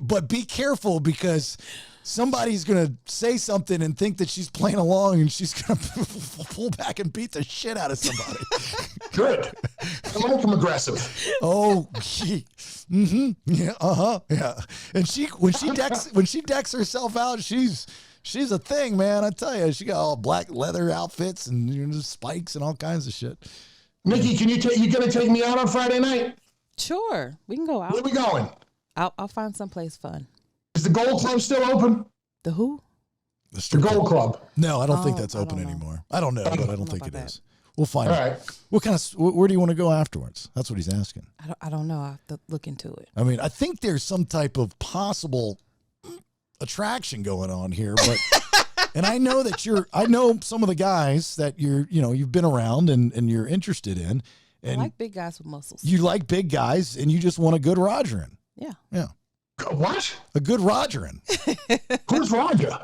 Speaker 1: But be careful because somebody's going to say something and think that she's playing along, and she's going to pull back and beat the shit out of somebody.
Speaker 2: Good. I like him aggressive.
Speaker 1: Oh, gee. Mm-hmm. Yeah. Yeah. And when she decks herself out, she's a thing, man. I tell you, she got all black leather outfits and spikes and all kinds of shit.
Speaker 2: Nikki, you gonna take me out on Friday night?
Speaker 3: Sure, we can go
Speaker 2: Where
Speaker 3: out.
Speaker 2: we going?
Speaker 3: I'll find someplace fun.
Speaker 2: Is the Gold Club still open?
Speaker 3: The who?
Speaker 2: The Gold Club.
Speaker 1: No, I don't think
Speaker 3: Oh,
Speaker 1: that's
Speaker 3: I
Speaker 1: open
Speaker 3: don't know.
Speaker 1: anymore. I don't know, but I don't think it
Speaker 3: about
Speaker 1: is. We'll find
Speaker 2: All
Speaker 1: out.
Speaker 2: right.
Speaker 1: What kind of? Where do you want to go afterwards? That's what he's asking.
Speaker 3: I don't know. I have to look into it.
Speaker 1: I mean, I think there's some type of possible attraction going on here, but and I know that I know some of the guys that you've been around and you're interested in,
Speaker 3: I
Speaker 1: and
Speaker 3: like big guys with muscles.
Speaker 1: you like big guys, and you just want a good Rogerin.
Speaker 3: Yeah.
Speaker 1: Yeah,
Speaker 2: What?
Speaker 1: a good Rogerin.
Speaker 2: Who's Roger?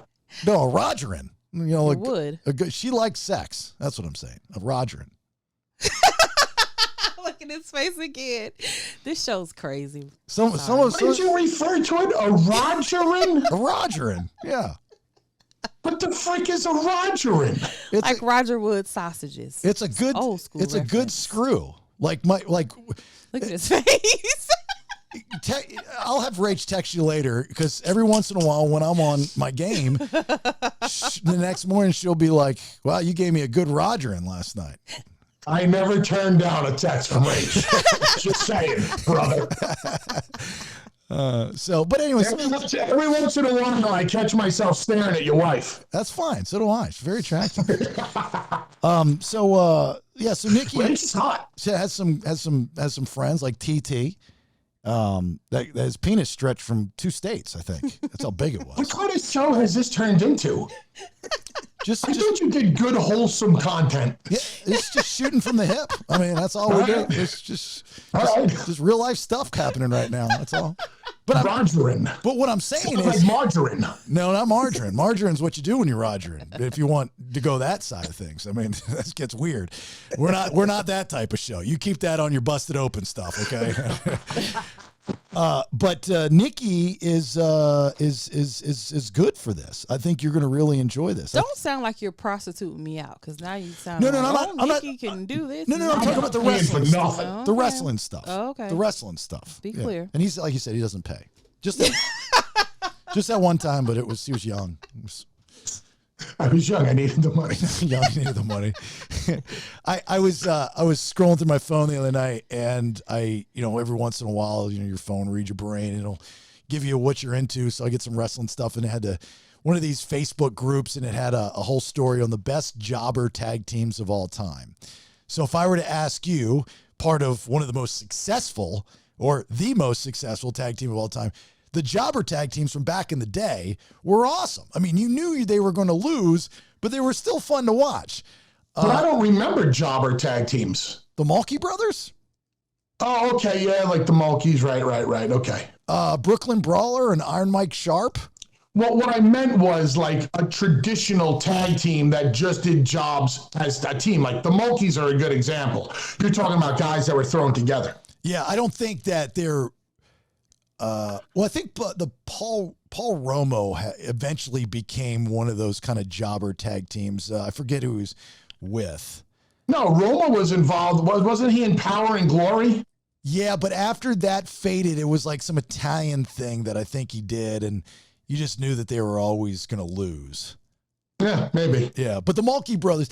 Speaker 1: No, a Rogerin.
Speaker 3: You would.
Speaker 1: a good. She likes sex. That's what I'm saying. A Rogerin.
Speaker 3: Look at his face again. This show's crazy.
Speaker 1: Some
Speaker 2: What did you refer to it? A Rogerin?
Speaker 1: a Rogerin. Yeah.
Speaker 2: What the frick is a Rogerin?
Speaker 1: It's
Speaker 3: Like Roger Wood sausages.
Speaker 1: it's a good
Speaker 3: old school
Speaker 1: It's a good
Speaker 3: reference.
Speaker 1: screw. Like
Speaker 3: Look at his face.
Speaker 1: I'll have Rach text you later because every once in a while when I'm on my game, the next morning she'll be like, "Wow, you gave me a good Rogerin last night."
Speaker 2: I never turned down a text from Rach. Just saying, brother.
Speaker 1: But anyways,
Speaker 2: Every once in a while, I catch myself staring at your wife.
Speaker 1: that's fine. So do I. She's very attractive. So Nikki
Speaker 2: Rach is hot.
Speaker 1: has some friends like TT. That his penis stretched from 2 states. I think that's how big it
Speaker 2: What
Speaker 1: was.
Speaker 2: kind of show has this turned into?
Speaker 1: Just
Speaker 2: I thought you did good, wholesome content.
Speaker 1: yeah, it's just shooting from the hip. I mean, that's all we do. It's just real life stuff happening right now. That's all. But
Speaker 2: Rogerin.
Speaker 1: what I'm saying
Speaker 2: Like
Speaker 1: is,
Speaker 2: margarine.
Speaker 1: no, not margarine. Margarine's what you do when you're Rogering. If you want to go that side of things, I mean, that gets weird. We're not that type of show. You keep that on your busted open stuff, okay? But Nikki is good for this. I think you're going to really enjoy this.
Speaker 3: Don't sound like you're prostituting me out, because now you sound
Speaker 1: No,
Speaker 3: like,
Speaker 1: I'm not- I'm not-
Speaker 3: Nikki can do this.
Speaker 1: No, I'm talking about the
Speaker 2: Paying for
Speaker 1: wrestling stuff.
Speaker 2: nothing.
Speaker 3: Oh,
Speaker 1: The
Speaker 3: okay.
Speaker 1: wrestling stuff.
Speaker 3: Oh, okay.
Speaker 1: The wrestling stuff.
Speaker 3: Be clear.
Speaker 1: And he's like you said, he doesn't pay. Just that one time, but he was young.
Speaker 2: I was young. I needed the money.
Speaker 1: Young, he needed the money. I was scrolling through my phone the other night, and every once in a while, your phone reads your brain. It'll give you what you're into. So I get some wrestling stuff, and it had one of these Facebook groups, and it had a whole story on the best jobber tag teams of all time. So if I were to ask you, part of one of the most successful or the most successful tag team of all time, the jobber tag teams from back in the day were awesome. I mean, you knew they were going to lose, but they were still fun to watch.
Speaker 2: But I don't remember jobber tag teams.
Speaker 1: The Mulkey Brothers,
Speaker 2: Oh, okay. Yeah, like the Mulkeys. Right. Okay.
Speaker 1: Brooklyn Brawler, and Iron Mike Sharp.
Speaker 2: Well, what I meant was like a traditional tag team that just did jobs as a team. Like the Mulkeys are a good example. You're talking about guys that were thrown together.
Speaker 1: Yeah, I don't think that they're. I think the Paul Romo eventually became one of those kind of jobber tag teams. I forget who he was with.
Speaker 2: No, Roma was involved. Wasn't he in Power and Glory?
Speaker 1: Yeah, but after that faded, it was like some Italian thing that I think he did, and you just knew that they were always going to lose.
Speaker 2: Yeah, maybe.
Speaker 1: Yeah, but the Mulkey Brothers,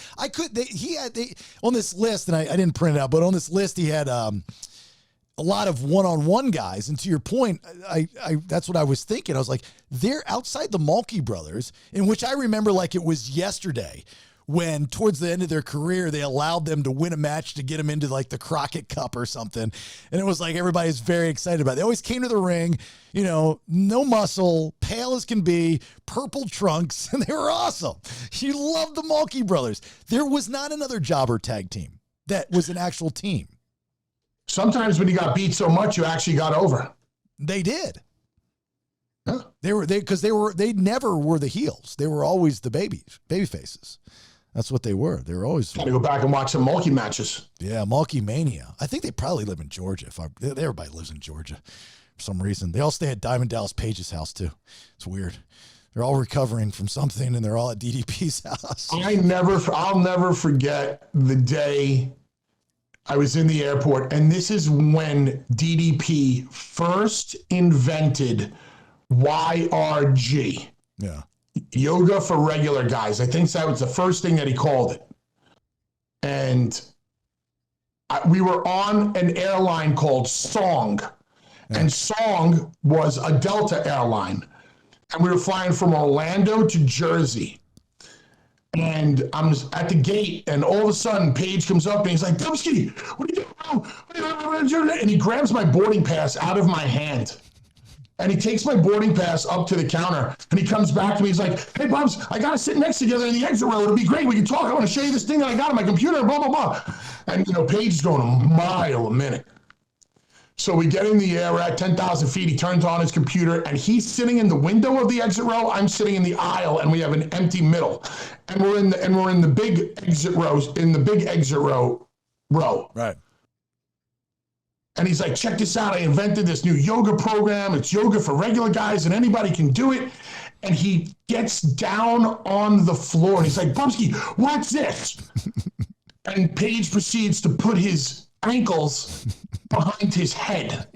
Speaker 1: he had on this list, and I didn't print it out, but on this list he had a lot of one-on-one guys, and to your point, I that's what I was thinking. I was like, they're outside the Mulkey Brothers, in which I remember like it was yesterday, when towards the end of their career, they allowed them to win a match to get them into like the Crockett Cup or something. And it was like, everybody's very excited about it. They always came to the ring, no muscle, pale as can be, purple trunks, and they were awesome. You loved the Mulkey Brothers. There was not another jobber tag team that was an actual team.
Speaker 2: Sometimes when you got beat so much, you actually got over.
Speaker 1: They did.
Speaker 2: Huh.
Speaker 1: They never were the heels. They were always the baby faces. That's what they were. They were always.
Speaker 2: Got to go back and watch some Mulkey matches.
Speaker 1: Yeah, Mulkey Mania. I think they probably live in Georgia. Everybody lives in Georgia for some reason. They all stay at Diamond Dallas Page's house too. It's weird. They're all recovering from something, and they're all at DDP's house.
Speaker 2: I'll never forget the day I was in the airport, and this is when DDP first invented YRG.
Speaker 1: Yeah.
Speaker 2: Yoga for regular guys. I think that was the first thing that he called it. And we were on an airline called Song. And Song was a Delta airline. And we were flying from Orlando to Jersey. And I'm at the gate, and all of a sudden, Paige comes up, and he's like, Dubsky, what are you doing? And he grabs my boarding pass out of my hand. And he takes my boarding pass up to the counter, and he comes back to me. He's like, hey, Bubs, I got to sit next together in the exit row. It'll be great. We can talk. I want to show you this thing that I got on my computer, blah, blah, blah. And, Paige is going a mile a minute. So we get in the air. We're at 10,000 feet. He turns on his computer, and he's sitting in the window of the exit row. I'm sitting in the aisle, and we have an empty middle. And we're in the big exit row.
Speaker 1: Right.
Speaker 2: And he's like, check this out. I invented this new yoga program. It's yoga for regular guys, and anybody can do it. and he gets down on the floor and he's like, Bumsky, what's this? And Paige proceeds to put his ankles behind his head.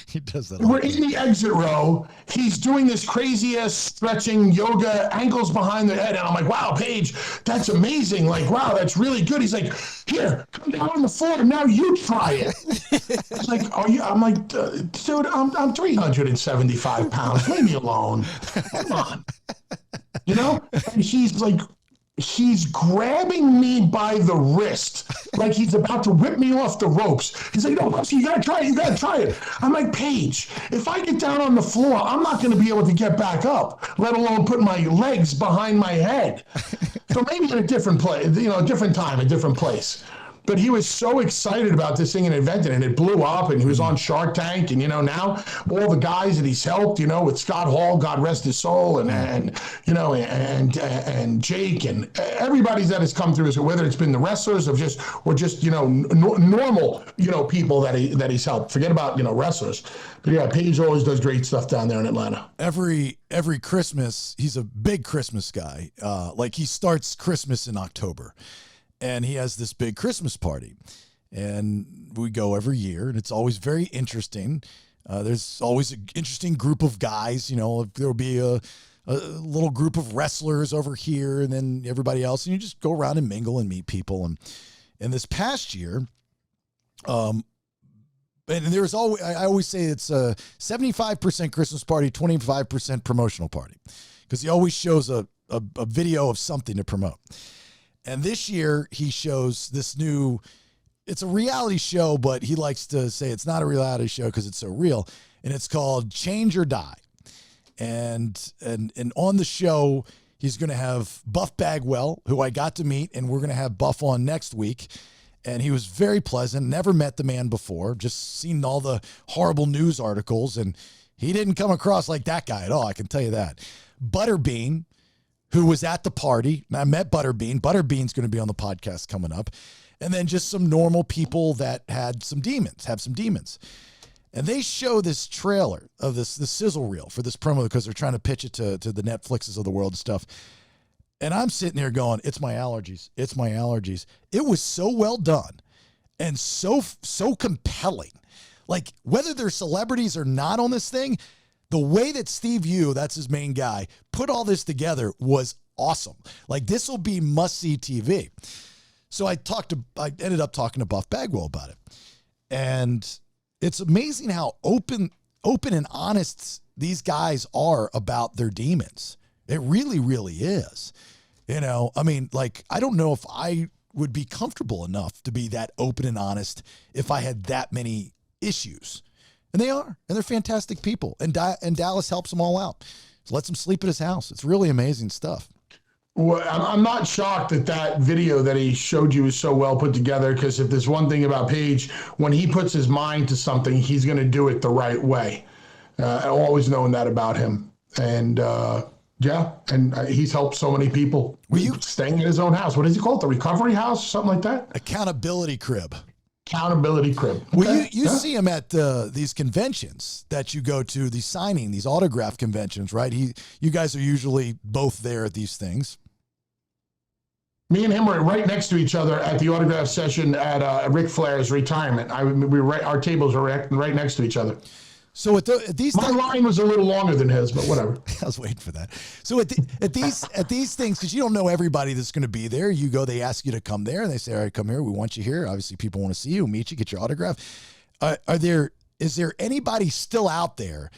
Speaker 1: He does that.
Speaker 2: We're in the exit row. He's doing this crazy ass stretching yoga, ankles behind the head. And I'm like, wow, Paige, that's amazing. Like, wow, that's really good. He's like, here, come down on the floor. Now you try it. It's like, are you? I'm like, dude, I'm 375 pounds. Leave me alone. Come on. You know? And he's like, he's grabbing me by the wrist like he's about to whip me off the ropes. He's like, no, Rusty, you gotta try it, you gotta try it. I'm like, Paige, if I get down on the floor, I'm not gonna be able to get back up, let alone put my legs behind my head. So maybe in a different place, you know, a different time, a different place. But he was so excited about this thing and invented it, and it blew up, and he was on Shark Tank, and, you know, now all the guys that he's helped, you know, with Scott Hall, God rest his soul, and you know, and Jake, and everybody that has come through, whether it's been the wrestlers or just, you know, normal, you know, people that he's helped. Forget about, you know, wrestlers. But yeah, Paige always does great stuff down there in Atlanta.
Speaker 1: Every Christmas, he's a big Christmas guy. Like, he starts Christmas in October. And he has this big Christmas party, and we go every year, and it's always very interesting. There's always an interesting group of guys. You know, there'll be a little group of wrestlers over here, and then everybody else, and you just go around and mingle and meet people. And this past year, and there's always, I always say it's a 75% Christmas party, 25% promotional party, because he always shows a video of something to promote. And this year he shows this new, it's a reality show, but he likes to say it's not a reality show because it's so real. And it's called Change or Die. And on the show, he's going to have Buff Bagwell, who I got to meet, and we're going to have Buff on next week. And he was very pleasant, never met the man before, just seen all the horrible news articles. And he didn't come across like that guy at all, I can tell you that. Butterbean, who was at the party. I met Butterbean. Butterbean's going to be on the podcast coming up. And then just some normal people that have some demons. And they show this trailer of the sizzle reel for this promo because they're trying to pitch it to the Netflixes of the world and stuff. And I'm sitting here going, it's my allergies. It's my allergies. It was so well done and so compelling. Like, whether they're celebrities or not on this thing, the way that Steve Yu, that's his main guy, put all this together was awesome. Like, this will be must-see TV. So I ended up talking to Buff Bagwell about it. And it's amazing how open and honest these guys are about their demons. It really, really is. You know, I mean, like, I don't know if I would be comfortable enough to be that open and honest if I had that many issues. And they are, and they're fantastic people. And Dallas helps them all out. So lets them sleep at his house. It's really amazing stuff.
Speaker 2: Well, I'm not shocked that video that he showed you is so well put together, because if there's one thing about Paige, when he puts his mind to something, he's going to do it the right way. I've always known that about him. And he's helped so many people. Were you staying in his own house? What is he called? The recovery house or something like that?
Speaker 1: Accountability crib.
Speaker 2: Accountability crib. Okay.
Speaker 1: Well, you see him at these conventions that you go to, these autograph conventions, right? You guys are usually both there at these things.
Speaker 2: Me and him were right next to each other at the autograph session at Ric Flair's retirement. Our tables were right next to each other.
Speaker 1: So at these,
Speaker 2: my line was a little longer than his, but whatever.
Speaker 1: I was waiting for that. So at these things, because you don't know everybody that's going to be there, you go. They ask you to come there, and they say, "All right, come here. We want you here." Obviously, people want to see you, meet you, get your autograph. Is there anybody still out there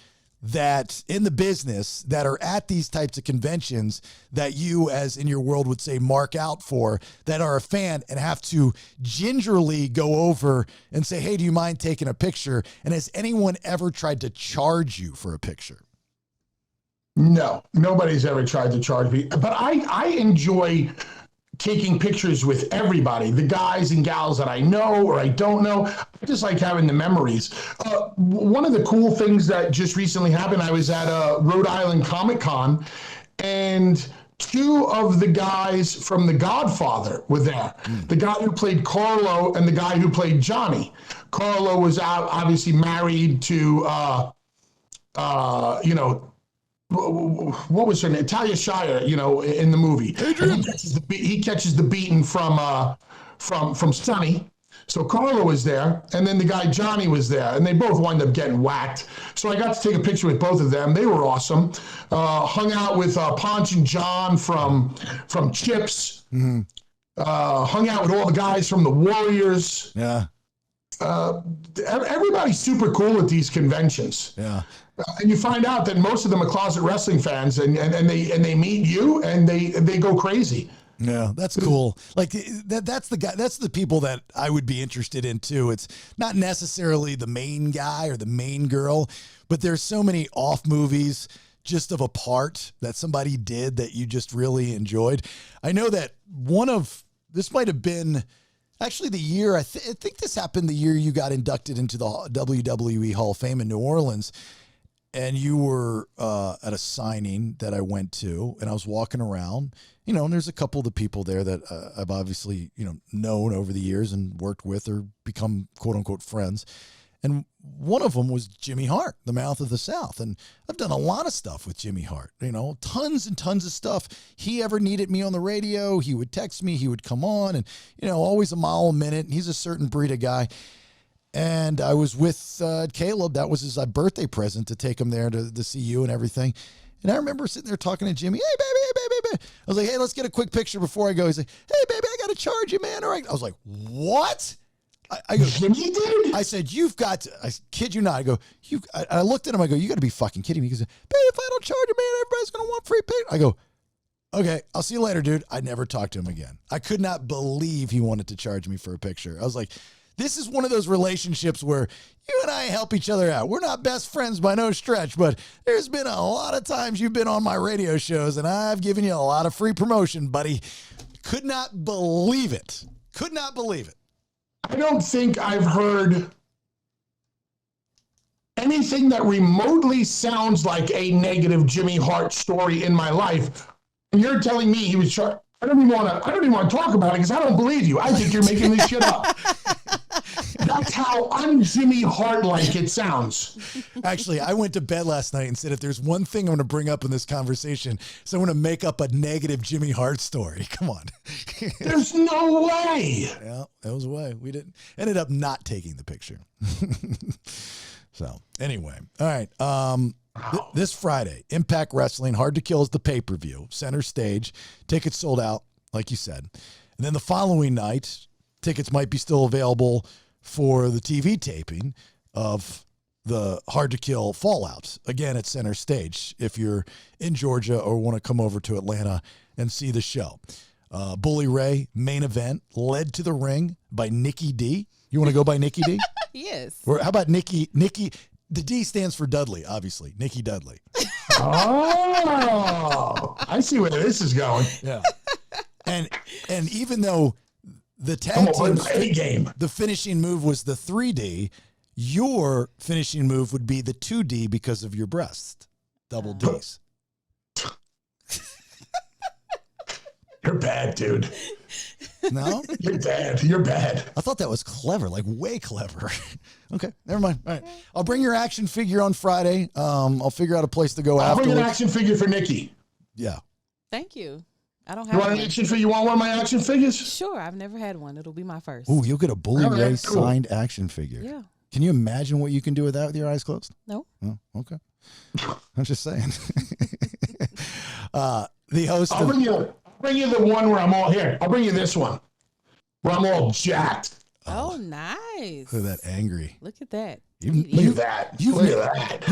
Speaker 1: that in the business that are at these types of conventions that you, as in your world, would say mark out for, that are a fan and have to gingerly go over and say, hey, do you mind taking a picture? And has anyone ever tried to charge you for a picture?
Speaker 2: No, nobody's ever tried to charge me, but I enjoy taking pictures with everybody, the guys and gals that I know or I don't know. I just like having the memories. One of the cool things that just recently happened, I was at Rhode Island Comic Con, and two of the guys from The Godfather were there. The guy who played Carlo and the guy who played Johnny. Carlo was obviously married to, what was her name? Talia Shire, in the movie. And he catches the beating from Sonny. So Carla was there, and then the guy Johnny was there, and they both wind up getting whacked. So I got to take a picture with both of them. They were awesome. Hung out with Ponch and John from Chips.
Speaker 1: Mm-hmm.
Speaker 2: Hung out with all the guys from the Warriors.
Speaker 1: Yeah.
Speaker 2: Everybody's super cool at these conventions.
Speaker 1: Yeah.
Speaker 2: And you find out that most of them are closet wrestling fans, and they meet you, and they go crazy.
Speaker 1: Yeah, that's cool. Like that's the people that I would be interested in too. It's not necessarily the main guy or the main girl, but there's so many off movies just of a part that somebody did that you just really enjoyed. I know that this might have been actually the year, I think this happened the year you got inducted into the WWE Hall of Fame in New Orleans. And you were at a signing that I went to, and I was walking around, and there's a couple of the people there that I've obviously, known over the years and worked with or become quote unquote friends. And one of them was Jimmy Hart, the Mouth of the South. And I've done a lot of stuff with Jimmy Hart, tons and tons of stuff. He ever needed me on the radio, he would text me, he would come on, and, always a mile a minute. And he's a certain breed of guy. And I was with Caleb. That was his birthday present to take him there to see you and everything. And I remember sitting there talking to Jimmy. Hey, baby. I was like, hey, let's get a quick picture before I go. He's like, hey, baby, I got to charge you, man. All right. I was like, what? I go,
Speaker 2: Jimmy did?
Speaker 1: I said, you've got to, I kid you not. I go, I looked at him. I go, you got to be fucking kidding me. He goes, baby, if I don't charge you, man, everybody's going to want free pic. I go, okay, I'll see you later, dude. I never talked to him again. I could not believe he wanted to charge me for a picture. I was like, this is one of those relationships where you and I help each other out. We're not best friends by no stretch, but there's been a lot of times you've been on my radio shows and I've given you a lot of free promotion, buddy. Could not believe it. Could not believe it.
Speaker 2: I don't think I've heard anything that remotely sounds like a negative Jimmy Hart story in my life. And you're telling me he was I don't even want to talk about it because I don't believe you. I think you're making this shit up. That's how un-Jimmy Hart-like it sounds.
Speaker 1: Actually, I went to bed last night and said, if there's one thing I'm going to bring up in this conversation, so I'm going to make up a negative Jimmy Hart story. Come on.
Speaker 2: There's no way.
Speaker 1: Yeah, that was a way. We ended up not taking the picture. So anyway, all right. This Friday, Impact Wrestling, Hard to Kill is the pay-per-view, center stage. Tickets sold out, like you said. And then the following night, tickets might be still available for the TV taping of the Hard to Kill Fallout. Again, at center stage, if you're in Georgia or want to come over to Atlanta and see the show. Bully Ray, main event, led to the ring by Nikki D. You want to go by Nikki D?
Speaker 3: Yes.
Speaker 1: Or how about Nikki? The D stands for Dudley, obviously. Nikki Dudley.
Speaker 2: Oh, I see where this is going.
Speaker 1: Yeah. And even though the tag team, the finishing move was the 3D, your finishing move would be the 2D because of your breast. Double Ds.
Speaker 2: You're bad, dude.
Speaker 1: No?
Speaker 2: You're bad. You're bad.
Speaker 1: I thought that was clever, like way clever. Okay, never mind. All right. I'll bring your action figure on Friday. I'll figure out a place to go afterwards.
Speaker 2: I'll bring an action figure for Nikki.
Speaker 1: Yeah.
Speaker 3: Thank you. I don't have
Speaker 2: You want an
Speaker 3: one.
Speaker 2: action figure? You want one of my action figures?
Speaker 3: Sure, I've never had one. It'll be my first.
Speaker 1: Ooh, you'll get a Bully
Speaker 2: All right,
Speaker 1: Ray
Speaker 2: cool.
Speaker 1: signed action figure.
Speaker 3: Yeah.
Speaker 1: Can you imagine what you can do with that with your eyes closed?
Speaker 3: No.
Speaker 1: Oh, okay. I'm just saying. The host
Speaker 2: I'll bring you the one where I'm all here. I'll bring you this one where I'm all jacked.
Speaker 3: Oh, nice.
Speaker 1: Look at that angry.
Speaker 3: Look at that.
Speaker 2: Look at that. Look at that.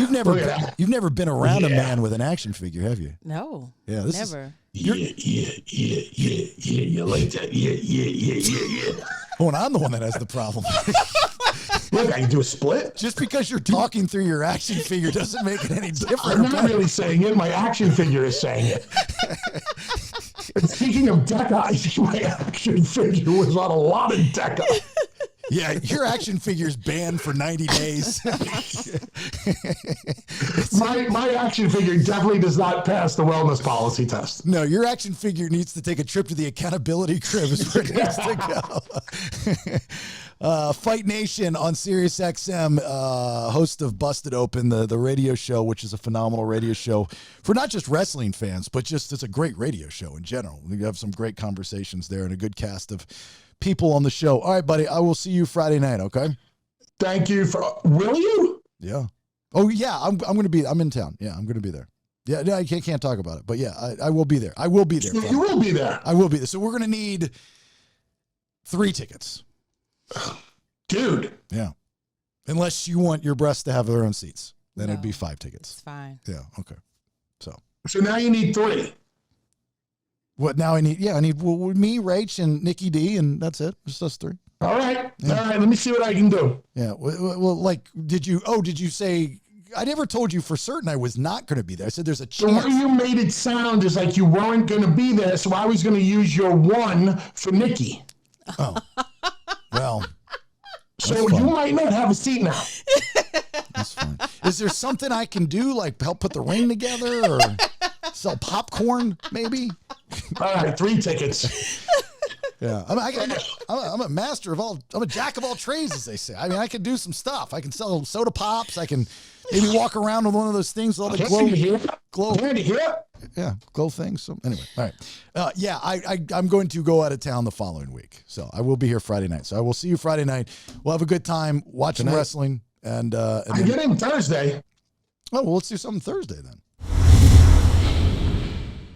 Speaker 1: You've never been around a man with an action figure, have you?
Speaker 3: No.
Speaker 1: Yeah, this
Speaker 3: never.
Speaker 2: Yeah. You like that? Yeah.
Speaker 1: Oh, and I'm the one that has the problem.
Speaker 2: Look, I can do a split.
Speaker 1: Just because you're talking through your action figure doesn't make it any different.
Speaker 2: I'm not really saying it. My action figure is saying it. And speaking of DECA, I think my action figure was on a lot of DECA.
Speaker 1: Yeah, your action figure's banned for 90 days.
Speaker 2: My action figure definitely does not pass the wellness policy test.
Speaker 1: No, your action figure needs to take a trip to the accountability crib is where it needs to go. Fight Nation on Sirius XM, host of Busted Open, the radio show, which is a phenomenal radio show for not just wrestling fans, but just it's a great radio show in general. We have some great conversations there and a good cast of people on the show. All right, buddy, I will see you Friday night, okay?
Speaker 2: Thank you will you?
Speaker 1: Yeah. Oh, yeah, I'm going to be, I'm in town. Yeah, I'm going to be there. Yeah, no, I can't talk about it, but yeah, I will be there. I will be there.
Speaker 2: You will be there.
Speaker 1: I will be there. So we're going to need 3 tickets.
Speaker 2: Dude.
Speaker 1: Yeah. Unless you want your breasts to have their own seats, then it'd be 5 tickets.
Speaker 3: It's fine.
Speaker 1: Yeah, okay.
Speaker 2: So now you need 3.
Speaker 1: What now I need? Yeah, I need me, Rach, and Nikki D, and that's it. Just us 3.
Speaker 2: All right. Yeah. All right. Let me see what I can do.
Speaker 1: Yeah. Well, like, did you say, I never told you for certain I was not going to be there. I said there's a chance.
Speaker 2: The way you made it sound is like you weren't going to be there, so I was going to use your 1 for Nikki.
Speaker 1: Oh. Well.
Speaker 2: So you might not have a seat now.
Speaker 1: That's fine. Is there something I can do, like help put the ring together or sell popcorn, maybe?
Speaker 2: All right, 3 tickets.
Speaker 1: Yeah, I'm a master of all. I'm a jack of all trades, as they say. I mean, I can do some stuff. I can sell soda pops. I can maybe walk around with one of those things with all the glow. Yeah, glow things. So anyway, all right. Yeah, I'm going to go out of town the following week, so I will be here Friday night. So I will see you Friday night. We'll have a good time watching wrestling, and
Speaker 2: I get in Thursday.
Speaker 1: Oh well, let's do something Thursday then.